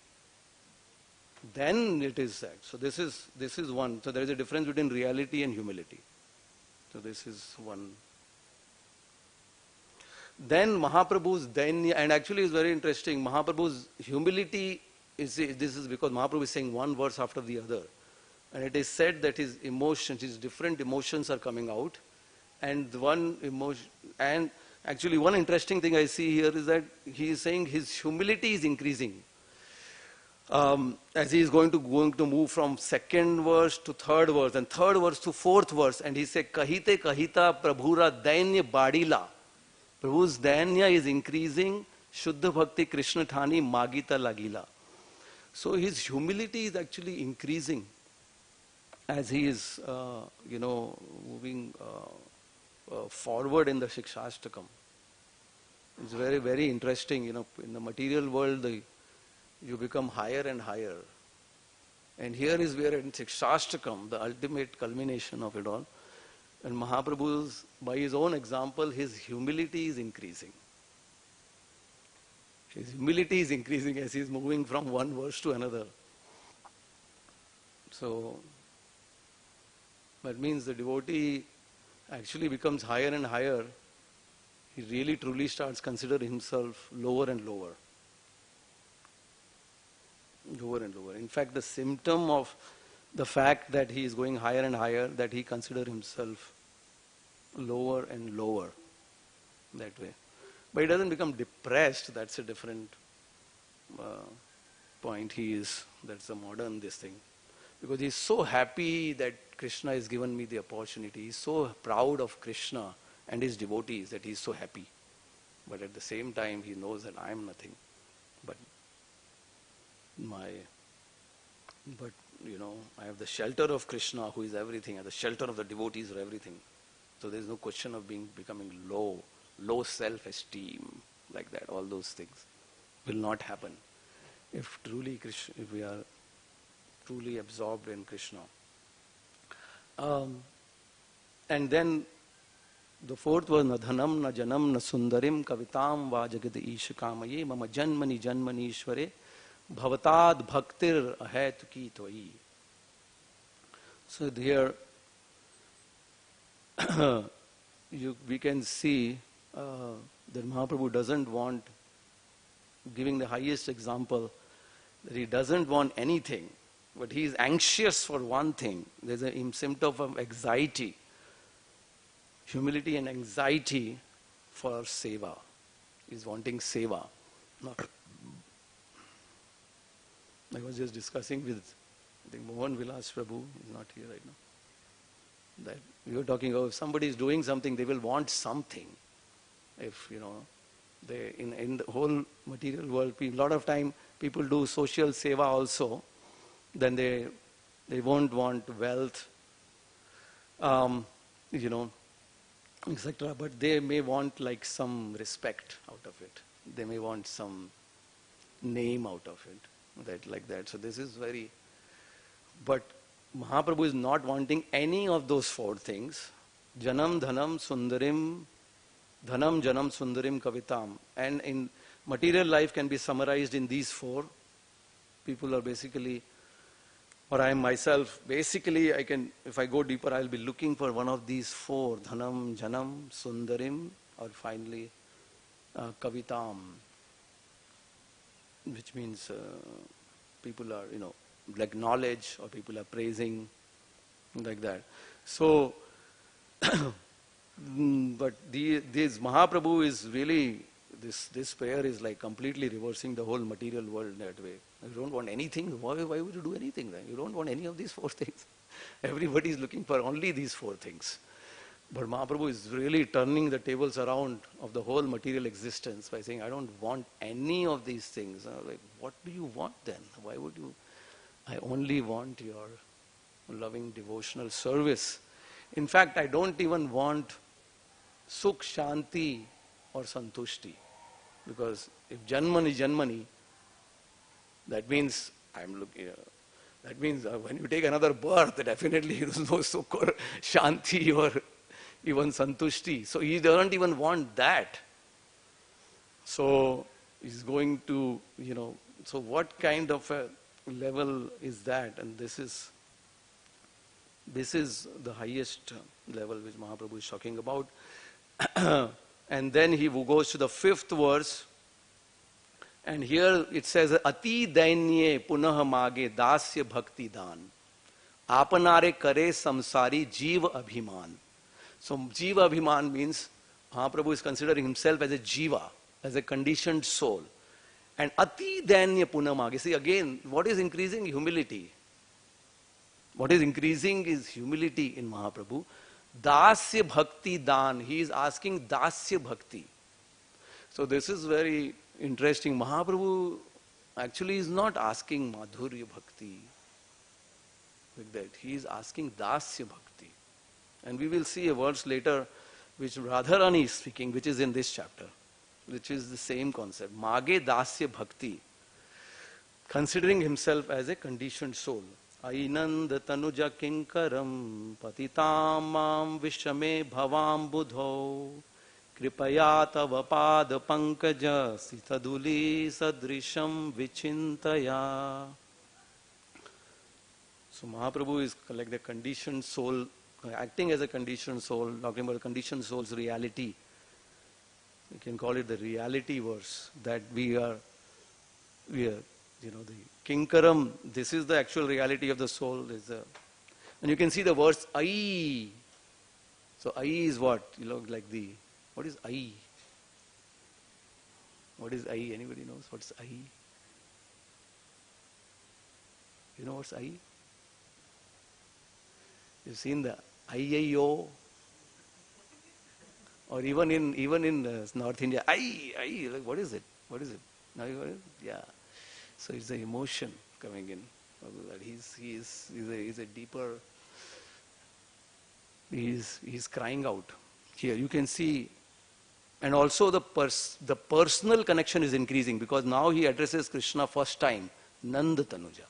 Speaker 1: Then it is that. So this is one. So there is a difference between reality and humility. So this is one. Then Mahaprabhu's and actually it's very interesting. Mahaprabhu's humility this is because Mahaprabhu is saying one verse after the other. And it is said that his different emotions are coming out. And one emotion, and actually one interesting thing I see here is that he is saying his humility is increasing. As he is going to move from second verse to third verse, and third verse to fourth verse, and he said, Kahite kahita Prabhura dainya badila. Prabhu's dainya is increasing. Shuddha bhakti Krishna thani magita lagila. So his humility is actually increasing as he is, moving forward in the Shikshashtakam. It's very, very interesting. In the material world, you become higher and higher. And here is where in Shikshashtakam, the ultimate culmination of it all, and Mahaprabhu's, by his own example, his humility is increasing. His humility is increasing as he is moving from one verse to another. So, that means the devotee actually becomes higher and higher. He really truly starts considering himself lower and lower. Lower and lower. In fact, the symptom of the fact that he is going higher and higher, that he considers himself lower and lower that way. But he doesn't become depressed, that's a different point. That's the modern this thing. Because he's so happy that Krishna has given me the opportunity. He's so proud of Krishna and his devotees that he's so happy. But at the same time, he knows that I am nothing. But I have the shelter of Krishna, who is everything, and the shelter of the devotees are everything. So there is no question of becoming low self-esteem, like that. All those things will not happen if we are truly absorbed in Krishna. And then the fourth was na dhanam, na janam, na sundarim, kavitam va jagad isha kamaye, mama janmani janmani ishvare, bhavatad bhaktir ahetuki tvai. So here we can see that Mahaprabhu doesn't want, giving the highest example, that he doesn't want anything, but he is anxious for one thing. There's a symptom of anxiety, humility and anxiety for seva. He's wanting seva. I was just discussing with, I think, Mohan Vilas Prabhu, he's not here right now, that we were talking about if somebody is doing something, they will want something. If, they in the whole material world, a lot of time people do social seva also, then they won't want wealth, etc. But they may want like some respect out of it. They may want some name out of it, like that. So this is very, but Mahaprabhu is not wanting any of those four things. Janam, dhanam, sundarim, dhanam, janam, sundarim, kavitam. And in material life can be summarized in these four. People are basically, or I myself, basically I can, if I go deeper, I'll be looking for one of these four, dhanam, janam, sundarim, or finally kavitam, which means people are, like knowledge, or people are praising, like that. So, but this Mahaprabhu is really, this prayer is like completely reversing the whole material world that way. You don't want anything, why would you do anything then? You don't want any of these four things. Everybody is looking for only these four things. But Mahaprabhu is really turning the tables around of the whole material existence by saying, I don't want any of these things. Like, what do you want then? Why would you? I only want your loving devotional service. In fact, I don't even want sukh, shanti or santushti. Because if janmani, janmani, that means that means when you take another birth, definitely there is no sukh or shanti or even santushti. So he doesn't even want that. So he's going to, so what kind of a level is that? And this is the highest level which Mahaprabhu is talking about. And then he goes to the fifth verse, and here it says, Ati dainye punah mage dasya bhakti dan, apanare kare samsari jiva abhiman. So jiva abhiman means Mahaprabhu is considering himself as a jiva, as a conditioned soul. And ati dainye punah mage. See again, what is increasing? Humility. What is increasing is humility in Mahaprabhu. Dasya bhakti dan. He is asking dasya bhakti. So this is very interesting. Mahaprabhu actually is not asking madhurya bhakti. Like that. He is asking dasya bhakti. And we will see a verse later which Radharani is speaking, which is in this chapter, which is the same concept. Mage dasya bhakti, considering himself as a conditioned soul. Ainanda tanuja kinkaram patitam mam vishame bhavam budho kripaya tava pada pankaja sitaduli sadrisham vichintaya. So Mahaprabhu is like the conditioned soul, acting as a conditioned soul, talking about conditioned soul's reality. You can call it the reality verse that we are, the Kinkaram, this is the actual reality of the soul. And you can see the words I. So I is what? What is I? What is I? Anybody knows what's I? You know what's I? You've seen the IIO, or even in North India, I, like what is it? What is it? Now you got it? Yeah. So it's the emotion coming in. He's a deeper. He's crying out. Here you can see, and also the personal connection is increasing because now he addresses Krishna first time, Nanda Tanuja.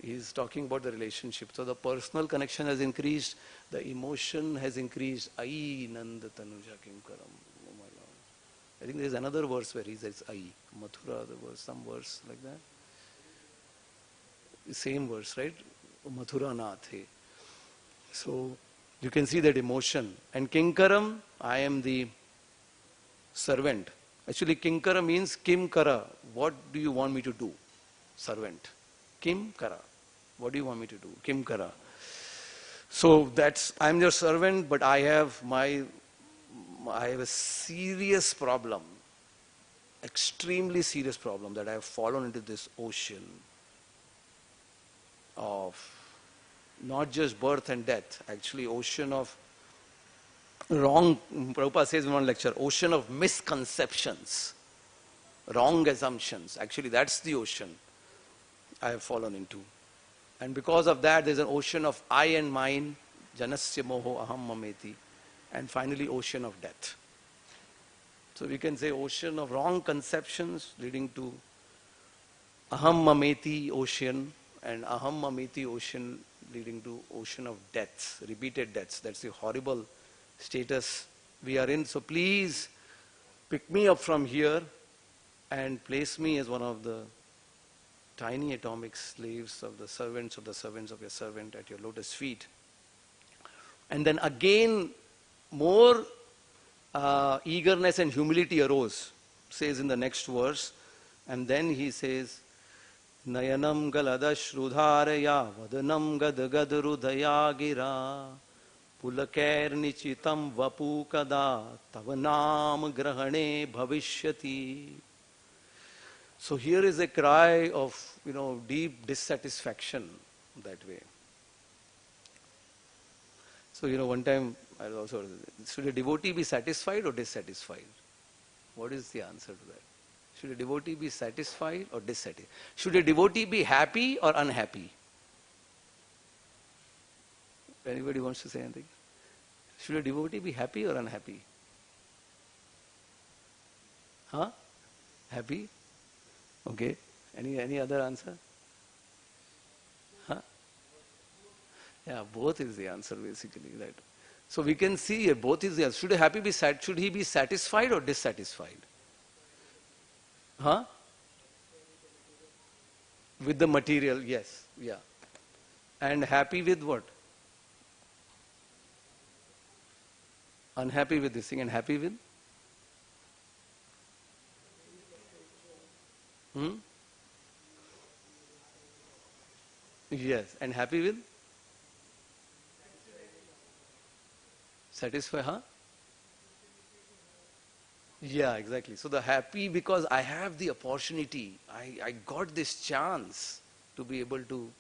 Speaker 1: He is talking about the relationship. So the personal connection has increased, the emotion has increased. Ai Nanda Tanuja Kinkaram. Oh my Lord. I think there is another verse where he says Ai. Mathura, the verse, some verse like that. The same verse, right? Mathura Nathe. So you can see that emotion. And Kinkaram, I am the servant. Actually, Kinkara means Kim Kara. What do you want me to do? Servant. Kim Kara. What do you want me to do? Kim Kara. So I'm your servant, but I have a serious problem, extremely serious problem, that I have fallen into this ocean of not just birth and death, actually ocean of wrong, Prabhupada says in one lecture, ocean of misconceptions, wrong assumptions. Actually that's the ocean I have fallen into. And because of that, there's an ocean of I and mine, janasya moho aham mameti, and finally ocean of death. So we can say ocean of wrong conceptions leading to aham mameti ocean, and aham mameti ocean leading to ocean of deaths, repeated deaths. That's the horrible status we are in. So please pick me up from here and place me as one of the tiny atomic slaves of the servants of your servant at your lotus feet. And then again more eagerness and humility arose, says in the next verse. And then he says, Nayanam galadashrudharaya vadanam gadgadrudaya gira pulakair nichitam vapukada tavanam grahane bhavishyati. So here is a cry of, deep dissatisfaction that way. So, one time I was also, should a devotee be satisfied or dissatisfied? What is the answer to that? Should a devotee be satisfied or dissatisfied? Should a devotee be happy or unhappy? Anybody wants to say anything? Should a devotee be happy or unhappy? Huh? Happy? Okay. Any other answer? Huh? Yeah, both is the answer basically. Right. So we can see both is the answer. Should he be satisfied or dissatisfied? Huh? With the material, yes. Yeah. And happy with what? Unhappy with this thing and happy with? Yes. And happy with? Satisfy, huh? Yeah, exactly. So the happy because I have the opportunity. I got this chance to be able to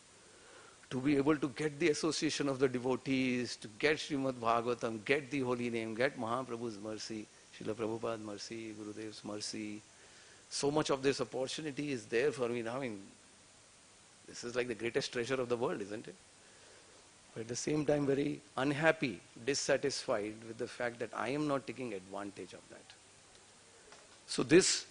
Speaker 1: get the association of the devotees, to get Srimad Bhagavatam, get the holy name, get Mahaprabhu's mercy, Srila Prabhupada's mercy, Gurudev's mercy. So much of this opportunity is there for me now. This is like the greatest treasure of the world, isn't it? but at the same time very unhappy, dissatisfied with the fact that I am not taking advantage of that. So this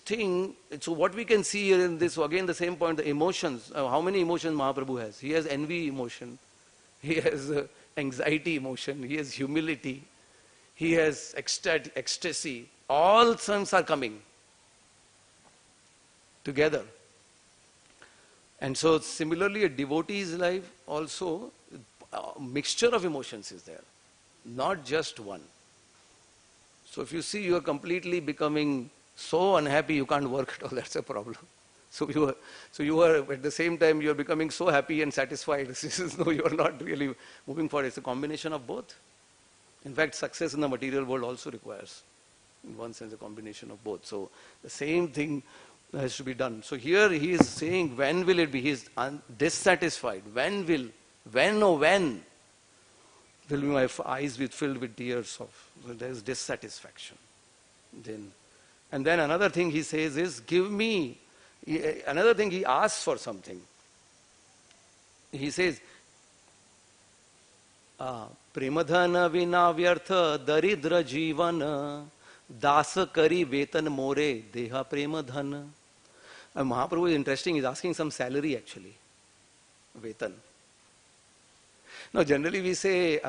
Speaker 1: thing, so what we can see here in this, so again the same point, the emotions, how many emotions Mahaprabhu has? He has envy emotion, he has anxiety emotion, he has humility, he has ecstasy. All senses are coming together. And so similarly a devotee's life also, a mixture of emotions is there, not just one. So if you see you are completely becoming so unhappy you can't work at all, that's a problem. So you are at the same time you are becoming so happy and satisfied. No, you are not really moving forward. It's a combination of both. In fact, success in the material world also requires, in one sense, a combination of both. So the same thing has to be done. So here he is saying, when will it be? He is dissatisfied. When will my eyes be filled with tears of, so there is dissatisfaction. And then another thing he says is, give me, another thing he asks for something. He says, Premadhana vina vyartha daridra jivana dasa kari vetan more deha premadhana. Mahaprabhu is interesting, he's asking some salary actually, vetan. Now generally we say,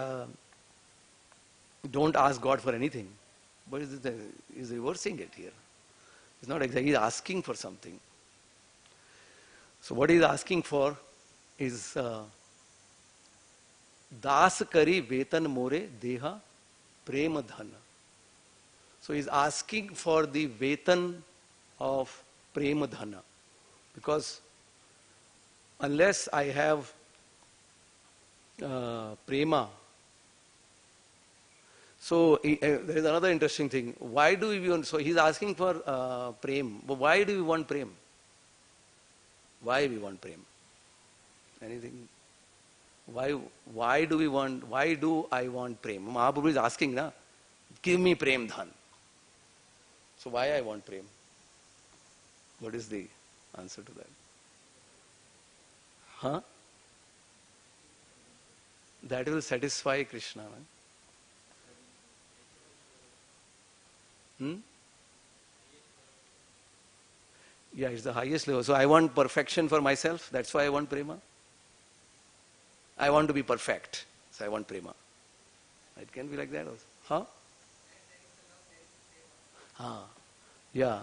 Speaker 1: don't ask God for anything. But he's reversing it here. It's not exactly, he's asking for something. So what he's asking for is Das kari vetan more deha prema dhana. So he's asking for the vetan of prema dhana. Because unless I have prema, so there is another interesting thing. Why do we want, so he's asking for prem. But why do we want prem? Why we want prem? Anything? Why do I want prem? Mahaprabhu is asking, na, give me prem dhan. So why I want prem? What is the answer to that? Huh? That will satisfy Krishna. Yeah, it's the highest level. So I want perfection for myself. That's why I want prema. I want to be perfect. So I want prema. It can be like that also. Huh? Yeah,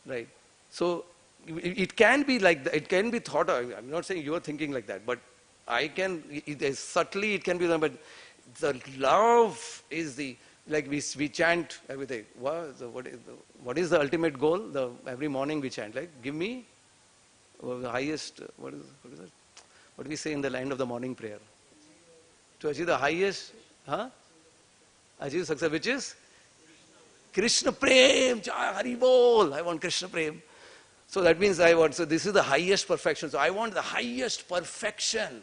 Speaker 1: right. So it can be like that. It can be thought of. I'm not saying you are thinking like that, but I can, subtly it can be done, but the love is the, like we chant everything. What is the ultimate goal? Every morning we chant, like, give me the highest, what is it? What do we say in the line of the morning prayer? To achieve the highest, achieve success, which is Krishna Prem, Hari Bol. I want Krishna Prem. So that means so this is the highest perfection. So I want the highest perfection.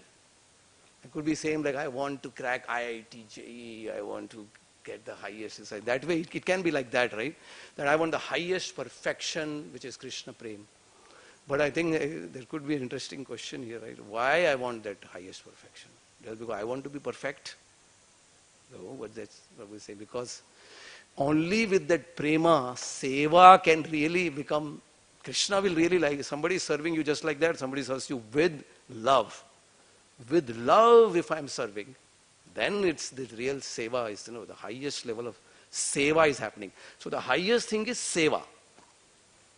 Speaker 1: I could be saying like, I want to crack IIT, JEE, I want to get the highest. That way it can be like that, right? That I want the highest perfection, which is Krishna Prem. But I think there could be an interesting question here, right? Why I want that highest perfection? Just because I want to be perfect? No, but that's what we say. Because only with that prema, seva can really become, Krishna will really like, somebody is serving you just like that, somebody serves you with love. With love, if I'm serving, then it's the real seva, is, the highest level of seva is happening. So the highest thing is seva.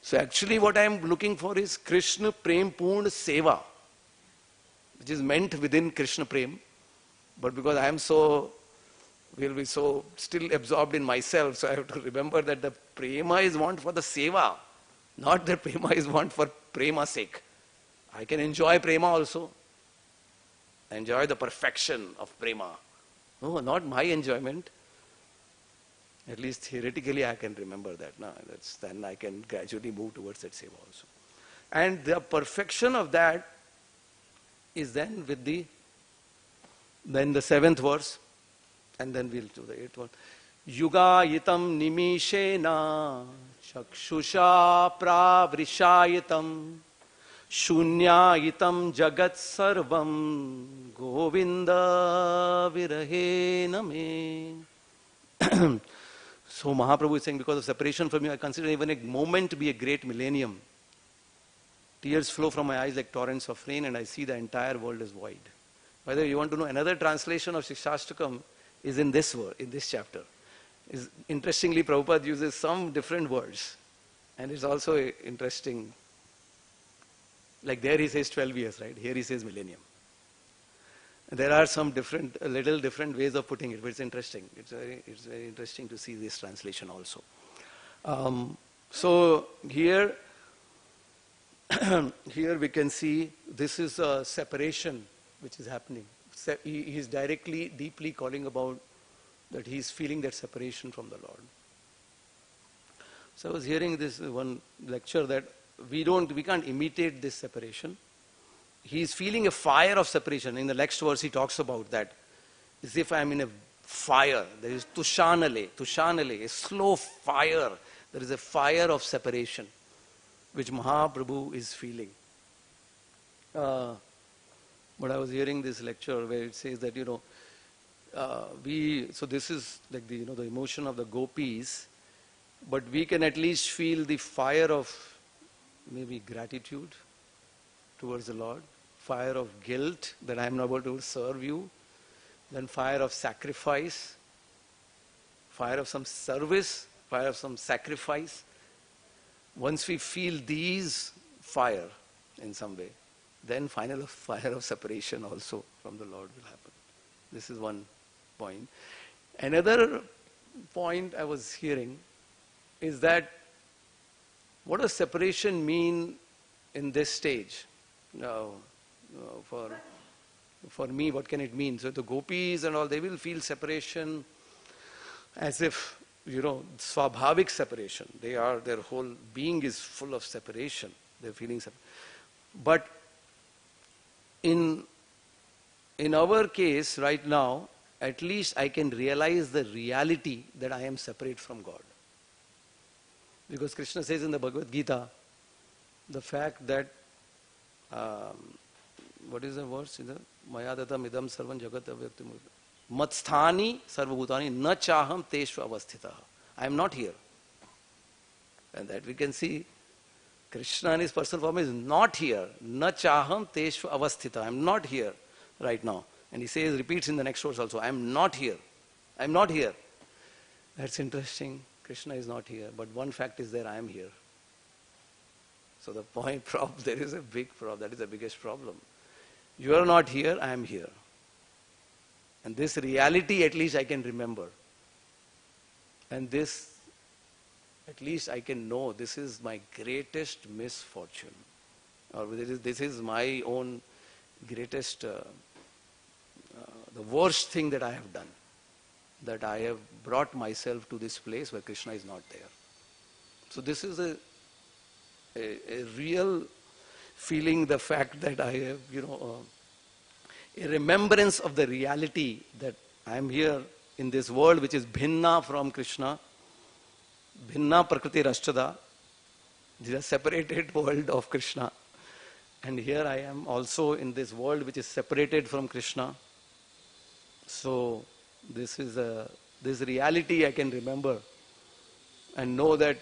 Speaker 1: So actually what I am looking for is Krishna Prem Purna Seva, which is meant within Krishna Prem. But because I am will be so still absorbed in myself, so I have to remember that the prema is want for the seva, not that prema is want for prema's sake. I can enjoy prema also. Enjoy the perfection of prema. No, not my enjoyment. At least theoretically I can remember that. No, then I can gradually move towards that seva also. And the perfection of that is then with the 7th verse, and then we'll do the 8th one. Yuga yitam nimishena chakshusha pravrishayitam Shunyayitam jagat sarvam Govinda virahena me. So Mahaprabhu is saying, because of separation from you, I consider even a moment to be a great millennium. Tears flow from my eyes like torrents of rain, and I see the entire world is void. By the way, you want to know another translation of Shikshashtakam is in this word, in this chapter. Interestingly, Prabhupada uses some different words, and it's also interesting. Like there he says 12 years, right? Here he says millennium. There are some little different ways of putting it, but it's interesting. It's very interesting to see this translation also. So here we can see this is a separation which is happening. He is directly, deeply calling about that he is feeling that separation from the Lord. So I was hearing this one lecture that we can't imitate this separation. He is feeling a fire of separation. In the next verse he talks about that. As if I am in a fire. There is tushanale, a slow fire. There is a fire of separation which Mahaprabhu is feeling. But I was hearing this lecture where it says that, so this is like the emotion of the gopis, but we can at least feel the fire of maybe gratitude towards the Lord, fire of guilt that I am not able to serve you, then fire of sacrifice, fire of some service, fire of some sacrifice. Once we feel these fire in some way, then final fire of separation also from the Lord will happen. This is one point. Another point I was hearing is that what does separation mean in this stage? Now, for me, what can it mean? So the gopis and all, they will feel separation as if, swabhavik separation. Their whole being is full of separation. They're feeling separation. But in our case right now, at least I can realize the reality that I am separate from God. Because Krishna says in the Bhagavad Gita, the fact that, what is the verse? Maya datam idam sarvam jagat avyaktam matsthani sarvabhutani na chaham teshva avasthita. I am not here. And that we can see, Krishna in his personal form is not here. Na chaham teshva avasthita. I am not here right now. And he says, repeats in the next verse also, I am not here. I am not here. That's interesting. Krishna is not here. But one fact is there, I am here. So the point, there is a big problem. That is the biggest problem. You are not here, I am here. And this reality at least I can remember. And this, at least I can know, this is my greatest misfortune. Or this is my own greatest, the worst thing that I have done. That I have brought myself to this place where Krishna is not there. So this is a real feeling, the fact that I have, a remembrance of the reality that I am here in this world which is bhinna from Krishna, bhinna prakriti rashtada, this is a separated world of Krishna. And here I am also in this world which is separated from Krishna. So this is this reality I can remember and know that,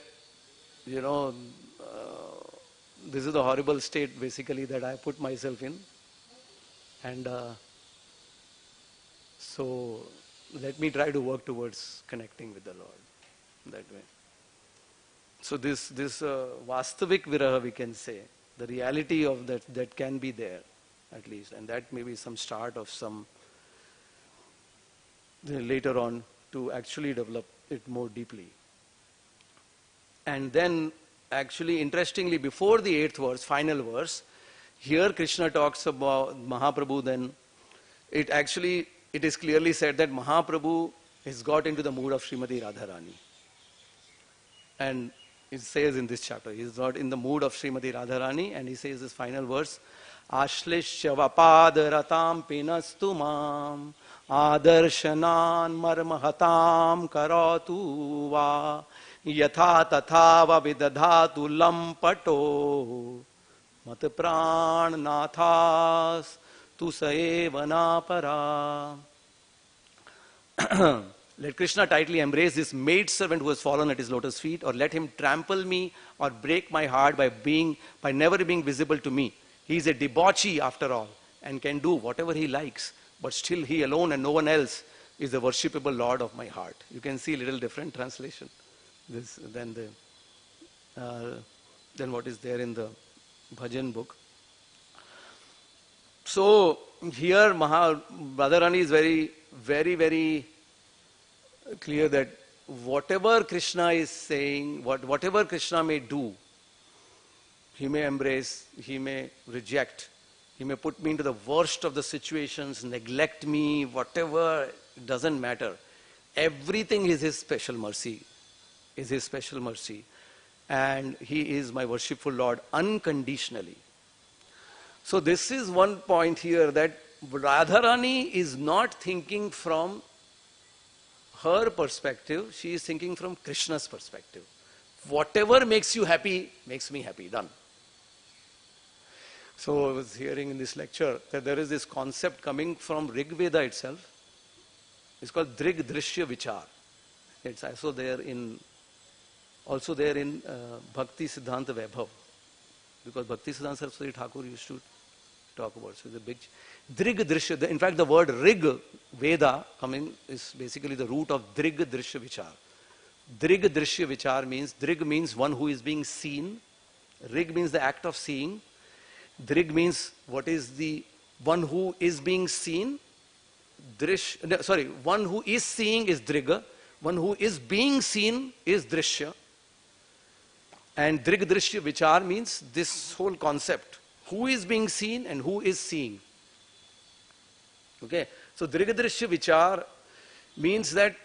Speaker 1: this is the horrible state basically that I put myself in. And so let me try to work towards connecting with the Lord that way. So this vastavik viraha, we can say, the reality of that can be there at least, and that may be some start of some later on to actually develop it more deeply. And then actually interestingly before the 8th verse, final verse, here Krishna talks about Mahaprabhu. Then it is clearly said that Mahaprabhu has got into the mood of Srimati Radharani. And it says in this chapter, he is not in the mood of Srimati Radharani, and he says this final verse, Ashlishya-vapad-ratam pinastu mam adarshanan marmahatam karatu va yatha tatha va vidadhatu lampato mat pran nathas tu saevana para. Let Krishna tightly embrace this maid servant who has fallen at his lotus feet, or let him trample me or break my heart by never being visible to me. He is a debauchee after all and can do whatever he likes, but still he alone and no one else is the worshipable Lord of my heart. You can see a little different translation than what is there in the bhajan book. So here Radharani is very, very, very clear that whatever Krishna is saying, whatever Krishna may do, he may embrace, he may reject, he may put me into the worst of the situations, neglect me, whatever, it doesn't matter. Everything is his special mercy, and he is my worshipful Lord unconditionally. So this is one point here, that Radharani is not thinking from her perspective, she is thinking from Krishna's perspective. Whatever makes you happy, makes me happy, done. So I was hearing in this lecture that there is this concept coming from Rig Veda itself. It's called Drig Drishya Vichar. It's also there in Bhakti Siddhanta Vaibhav. Because Bhakti Siddhanta Saraswati Thakur used to talk about. So the big Drig Drishya, in fact the word Rig Veda is basically the root of Drig Drishya Vichar. Drig Drishya Vichar means, Drig means one who is being seen. Rig means the act of seeing. Drig means what is the one who is being seen. One who is seeing is Driga. One who is being seen is Drishya. And Drig Drishya Vichar means this whole concept. Who is being seen and who is seeing. Okay. So Drig Drishya Vichar means that,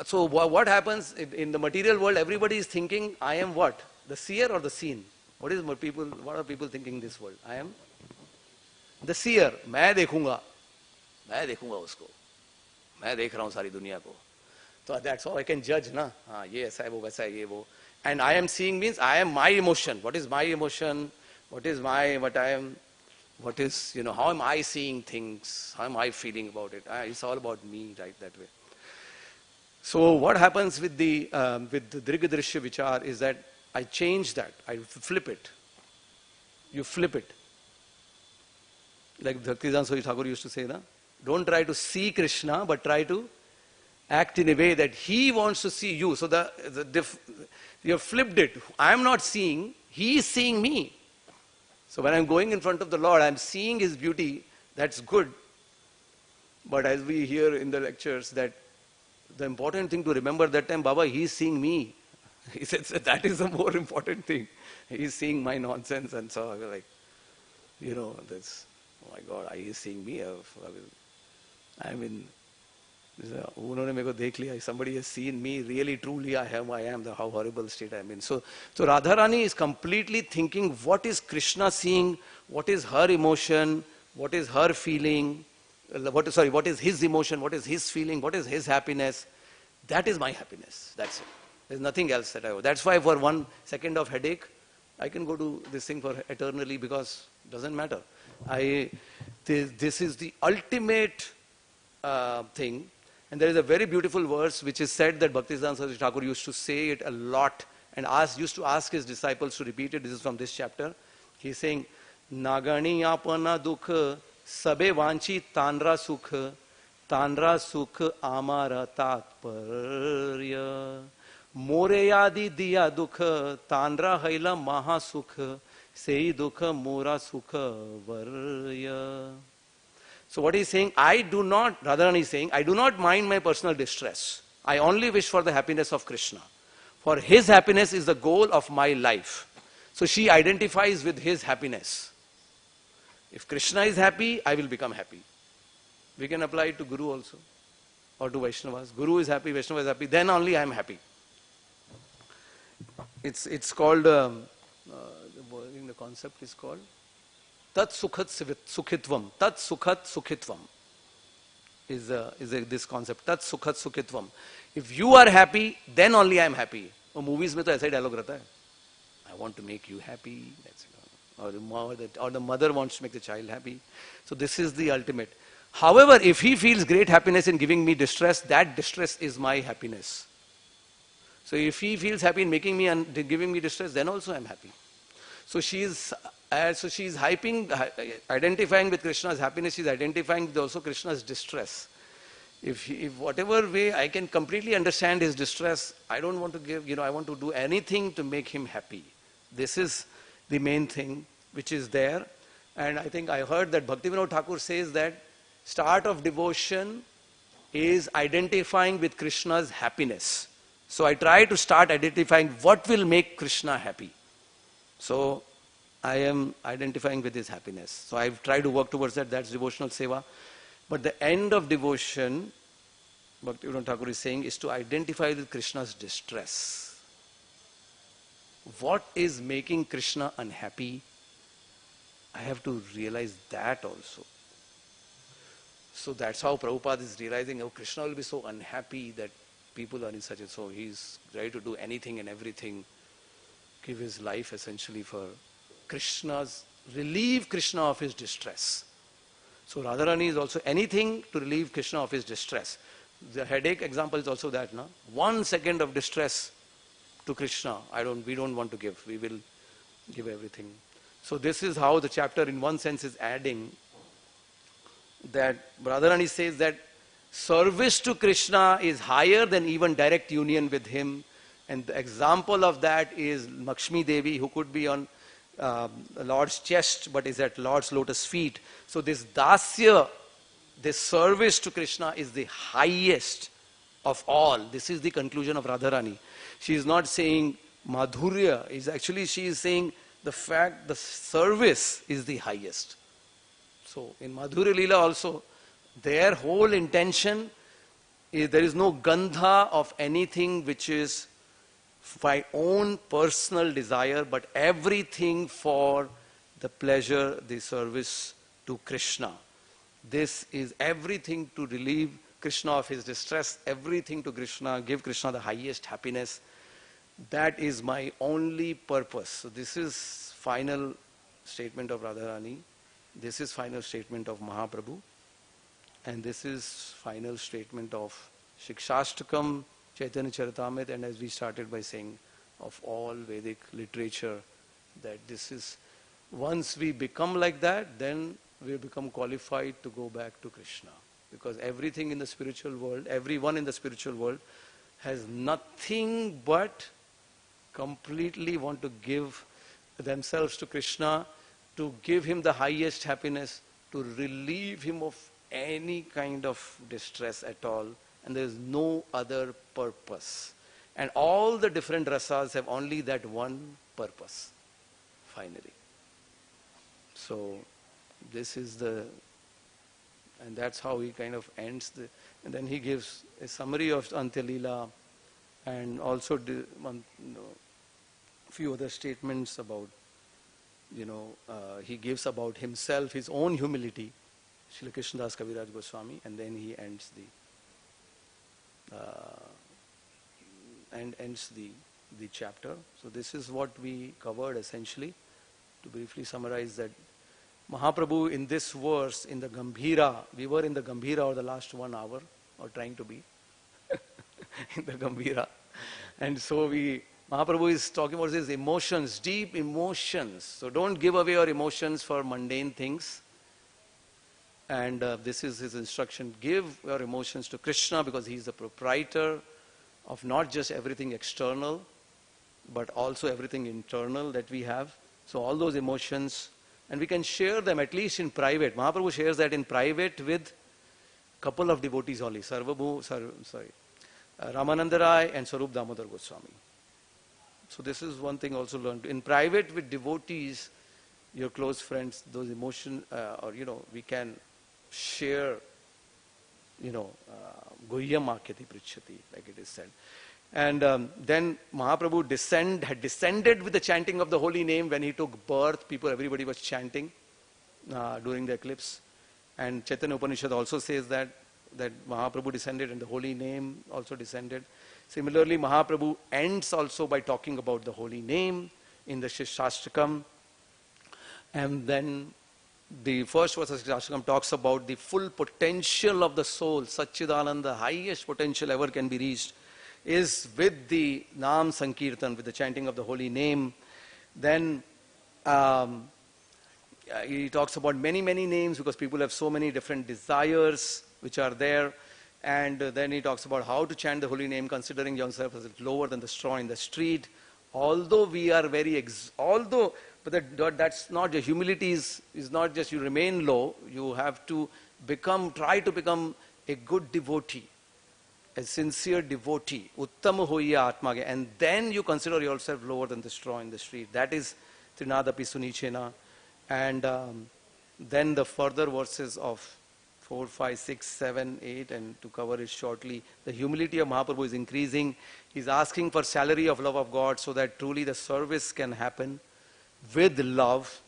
Speaker 1: so what happens in the material world, everybody is thinking, I am what? The seer or the seen? What are people thinking in this world? I am the seer. मैं देखूंगा उसको. मैं देख रहा हूँ सारी दुनिया को. So that's how I can judge, na? ये ऐसा है, वो वैसा है, ये वो. And I am seeing means I am my emotion. What is my emotion? How am I seeing things? How am I feeling about it? It's all about me, right, that way. So what happens with the Drig Drishya Vichar is that I change that. I flip it. You flip it. Like Bhaktivedanta Swami Thakur used to say, na? Don't try to see Krishna, but try to act in a way that he wants to see you. So you have flipped it. I am not seeing, he is seeing me. So when I am going in front of the Lord, I am seeing his beauty. That's good. But as we hear in the lectures, that the important thing to remember that time, Baba, he is seeing me. He said that is the more important thing. He is seeing my nonsense, and so I was like, this, oh my God, he is seeing me. उन्होंने मेरे को देख लिया. Somebody has seen me. Really, truly, I am. How horrible state I am in. So Radharani is completely thinking, what is Krishna seeing? What is her emotion? What is her feeling? What is his emotion? What is his feeling? What is his happiness? That is my happiness. That's it. There's nothing else that I owe. That's why for 1 second of headache, I can go to this thing for eternally, because it doesn't matter. This is the ultimate thing. And there is a very beautiful verse which is said that Bhaktivedanta Swami Thakur used to say it a lot and used to ask his disciples to repeat it. This is from this chapter. He is saying, Nagani apana dukh sabe vanchi tanra sukh amara tatparya. Moreyadi diya dukha tanra haila maha sukha sei dukha mora sukha varya. So what he is saying, Radharani is saying, I do not mind my personal distress. I only wish for the happiness of Krishna. For his happiness is the goal of my life. So she identifies with his happiness. If Krishna is happy, I will become happy. We can apply it to Guru also, or to Vaishnavas. Guru is happy, Vaishnava is happy, then only I am happy. It's called, the concept is called Tat Sukhat Sukhitvam. Tat Sukhat Sukhitvam is this concept. Tat Sukhat Sukhitvam. If you are happy, then only I am happy. Movies mein to aisa hi dialogue rehta hai. I want to make you happy. That's it. or the mother wants to make the child happy. So this is the ultimate. However, if he feels great happiness in giving me distress, that distress is my happiness. So if he feels happy in making me and giving me distress, then also I'm happy. So she's identifying with Krishna's happiness, she's identifying with also Krishna's distress. If whatever way I can completely understand his distress, I don't want to give, I want to do anything to make him happy. This is the main thing which is there. And I think I heard that Bhaktivinoda Thakur says that start of devotion is identifying with Krishna's happiness. So I try to start identifying what will make Krishna happy. So I am identifying with his happiness. So I've tried to work towards that. That's devotional seva. But the end of devotion, Bhaktivinoda Thakur is saying, is to identify with Krishna's distress. What is making Krishna unhappy? I have to realize that also. So that's how Prabhupada is realizing, oh, Krishna will be so unhappy that people are in such a, so he's ready to do anything and everything, give his life essentially for relieve Krishna of his distress. So Radharani is also anything to relieve Krishna of his distress. The headache example is also that, no? 1 second of distress to Krishna, we don't want to give. We will give everything. So this is how the chapter in one sense is adding that Radharani says that service to Krishna is higher than even direct union with him. And the example of that is Lakshmi Devi, who could be on Lord's chest but is at Lord's lotus feet. So this dasya, this service to Krishna is the highest of all. This is the conclusion of Radharani. She is not saying madhurya, she is saying the fact the service is the highest. So in Madhurya Leela also, their whole intention is there is no gandha of anything which is my own personal desire, but everything for the pleasure, the service to Krishna. This is everything to relieve Krishna of his distress, everything to Krishna, give Krishna the highest happiness. That is my only purpose. So this is final statement of Radharani. This is final statement of Mahaprabhu. And this is final statement of Shikshashtakam, Chaitanya Charitamrita, and as we started by saying, of all Vedic literature, that this is, once we become like that, then we become qualified to go back to Krishna. Because everything in the spiritual world, everyone in the spiritual world has nothing but completely want to give themselves to Krishna, to give him the highest happiness, to relieve him of any kind of distress at all. And there is no other purpose. And all the different rasas have only that one purpose, finally. So this is and that's how he kind of ends and then he gives a summary of Antya-lila and also few other statements about, he gives about himself, his own humility, Srila Krishnadas Kaviraj Goswami, and then he ends the chapter. So this is what we covered essentially. To briefly summarize that Mahaprabhu in this verse, in the Gambhira, we were in the Gambhira over the last 1 hour, or trying to be in the Gambhira. And so Mahaprabhu is talking about his emotions, deep emotions. So don't give away your emotions for mundane things. And this is his instruction. Give your emotions to Krishna because he is the proprietor of not just everything external, but also everything internal that we have. So all those emotions, and we can share them at least in private. Mahaprabhu shares that in private with a couple of devotees only, Ramananda Rai and Swarup Damodar Goswami. So this is one thing also learned. In private with devotees, your close friends, those emotions, we can share, Guhyam Akyati Prichati, like it is said. And then Mahaprabhu had descended with the chanting of the holy name when he took birth. Everybody was chanting during the eclipse. And Chaitanya Upanishad also says that Mahaprabhu descended and the holy name also descended. Similarly, Mahaprabhu ends also by talking about the holy name in the Shikshashtakam. And then the first verse of Astraka talks about the full potential of the soul, Satchidananda, the highest potential ever can be reached, is with the Nam Sankirtan, with the chanting of the holy name. Then he talks about many, many names because people have so many different desires which are there. And then he talks about how to chant the holy name, considering yourself as lower than the straw in the street. Although we are very, but that's not, your humility is not just you remain low, you have to try to become a good devotee, a sincere devotee, uttama hoiya atmage, and then you consider yourself lower than the straw in the street. That is Trinadapi Sunichena. And then the further verses of 4, 5, 6, 7, 8, and to cover it shortly, the humility of Mahaprabhu is increasing. He's asking for salary of love of God so that truly the service can happen with love.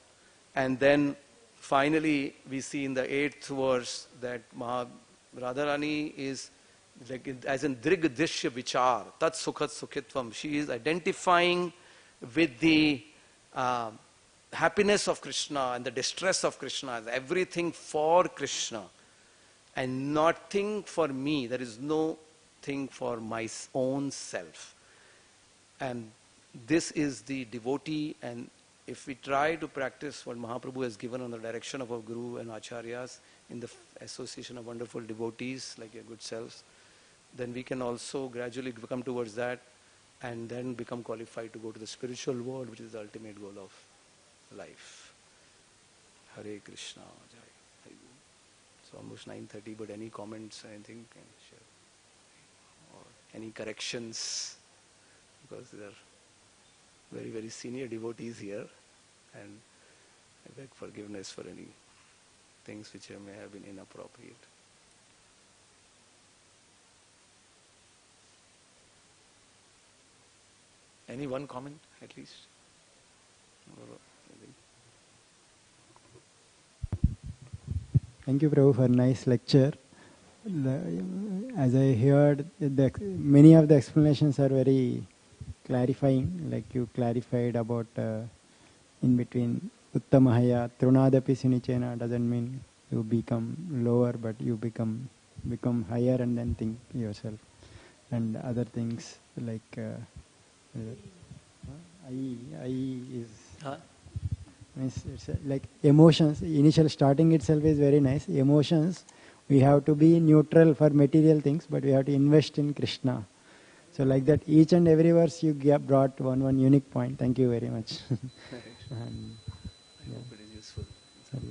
Speaker 1: And then finally we see in the 8th verse that Radharani is like, as in Drig Dishya Vichar, Tat Sukhat Sukhitvam. She is identifying with the happiness of Krishna and the distress of Krishna as everything for Krishna and nothing for me. There is no thing for my own self. And this is the devotee. And if we try to practice what Mahaprabhu has given on the direction of our Guru and Acharyas in the association of wonderful devotees like your good selves, then we can also gradually come towards that and then become qualified to go to the spiritual world, which is the ultimate goal of life. Hare Krishna. Jai. It's almost 9:30, but any comments, anything can share? Or any corrections? Because there are very, very senior devotees here, and I beg forgiveness for any things which may have been inappropriate. Any one comment at least?
Speaker 2: Thank you, Prabhu, for a nice lecture. As I heard, many of the explanations are very clarifying, like you clarified about in between Uttamahaya, Trunadapi Sunichena doesn't mean you become lower, but you become higher and then think yourself. And other things like I is means it's like emotions. Initial starting itself is very nice. Emotions, we have to be neutral for material things, but we have to invest in Krishna. So like that, each and every verse you brought one unique point. Thank you very much.
Speaker 1: I hope it is useful.
Speaker 2: Sorry.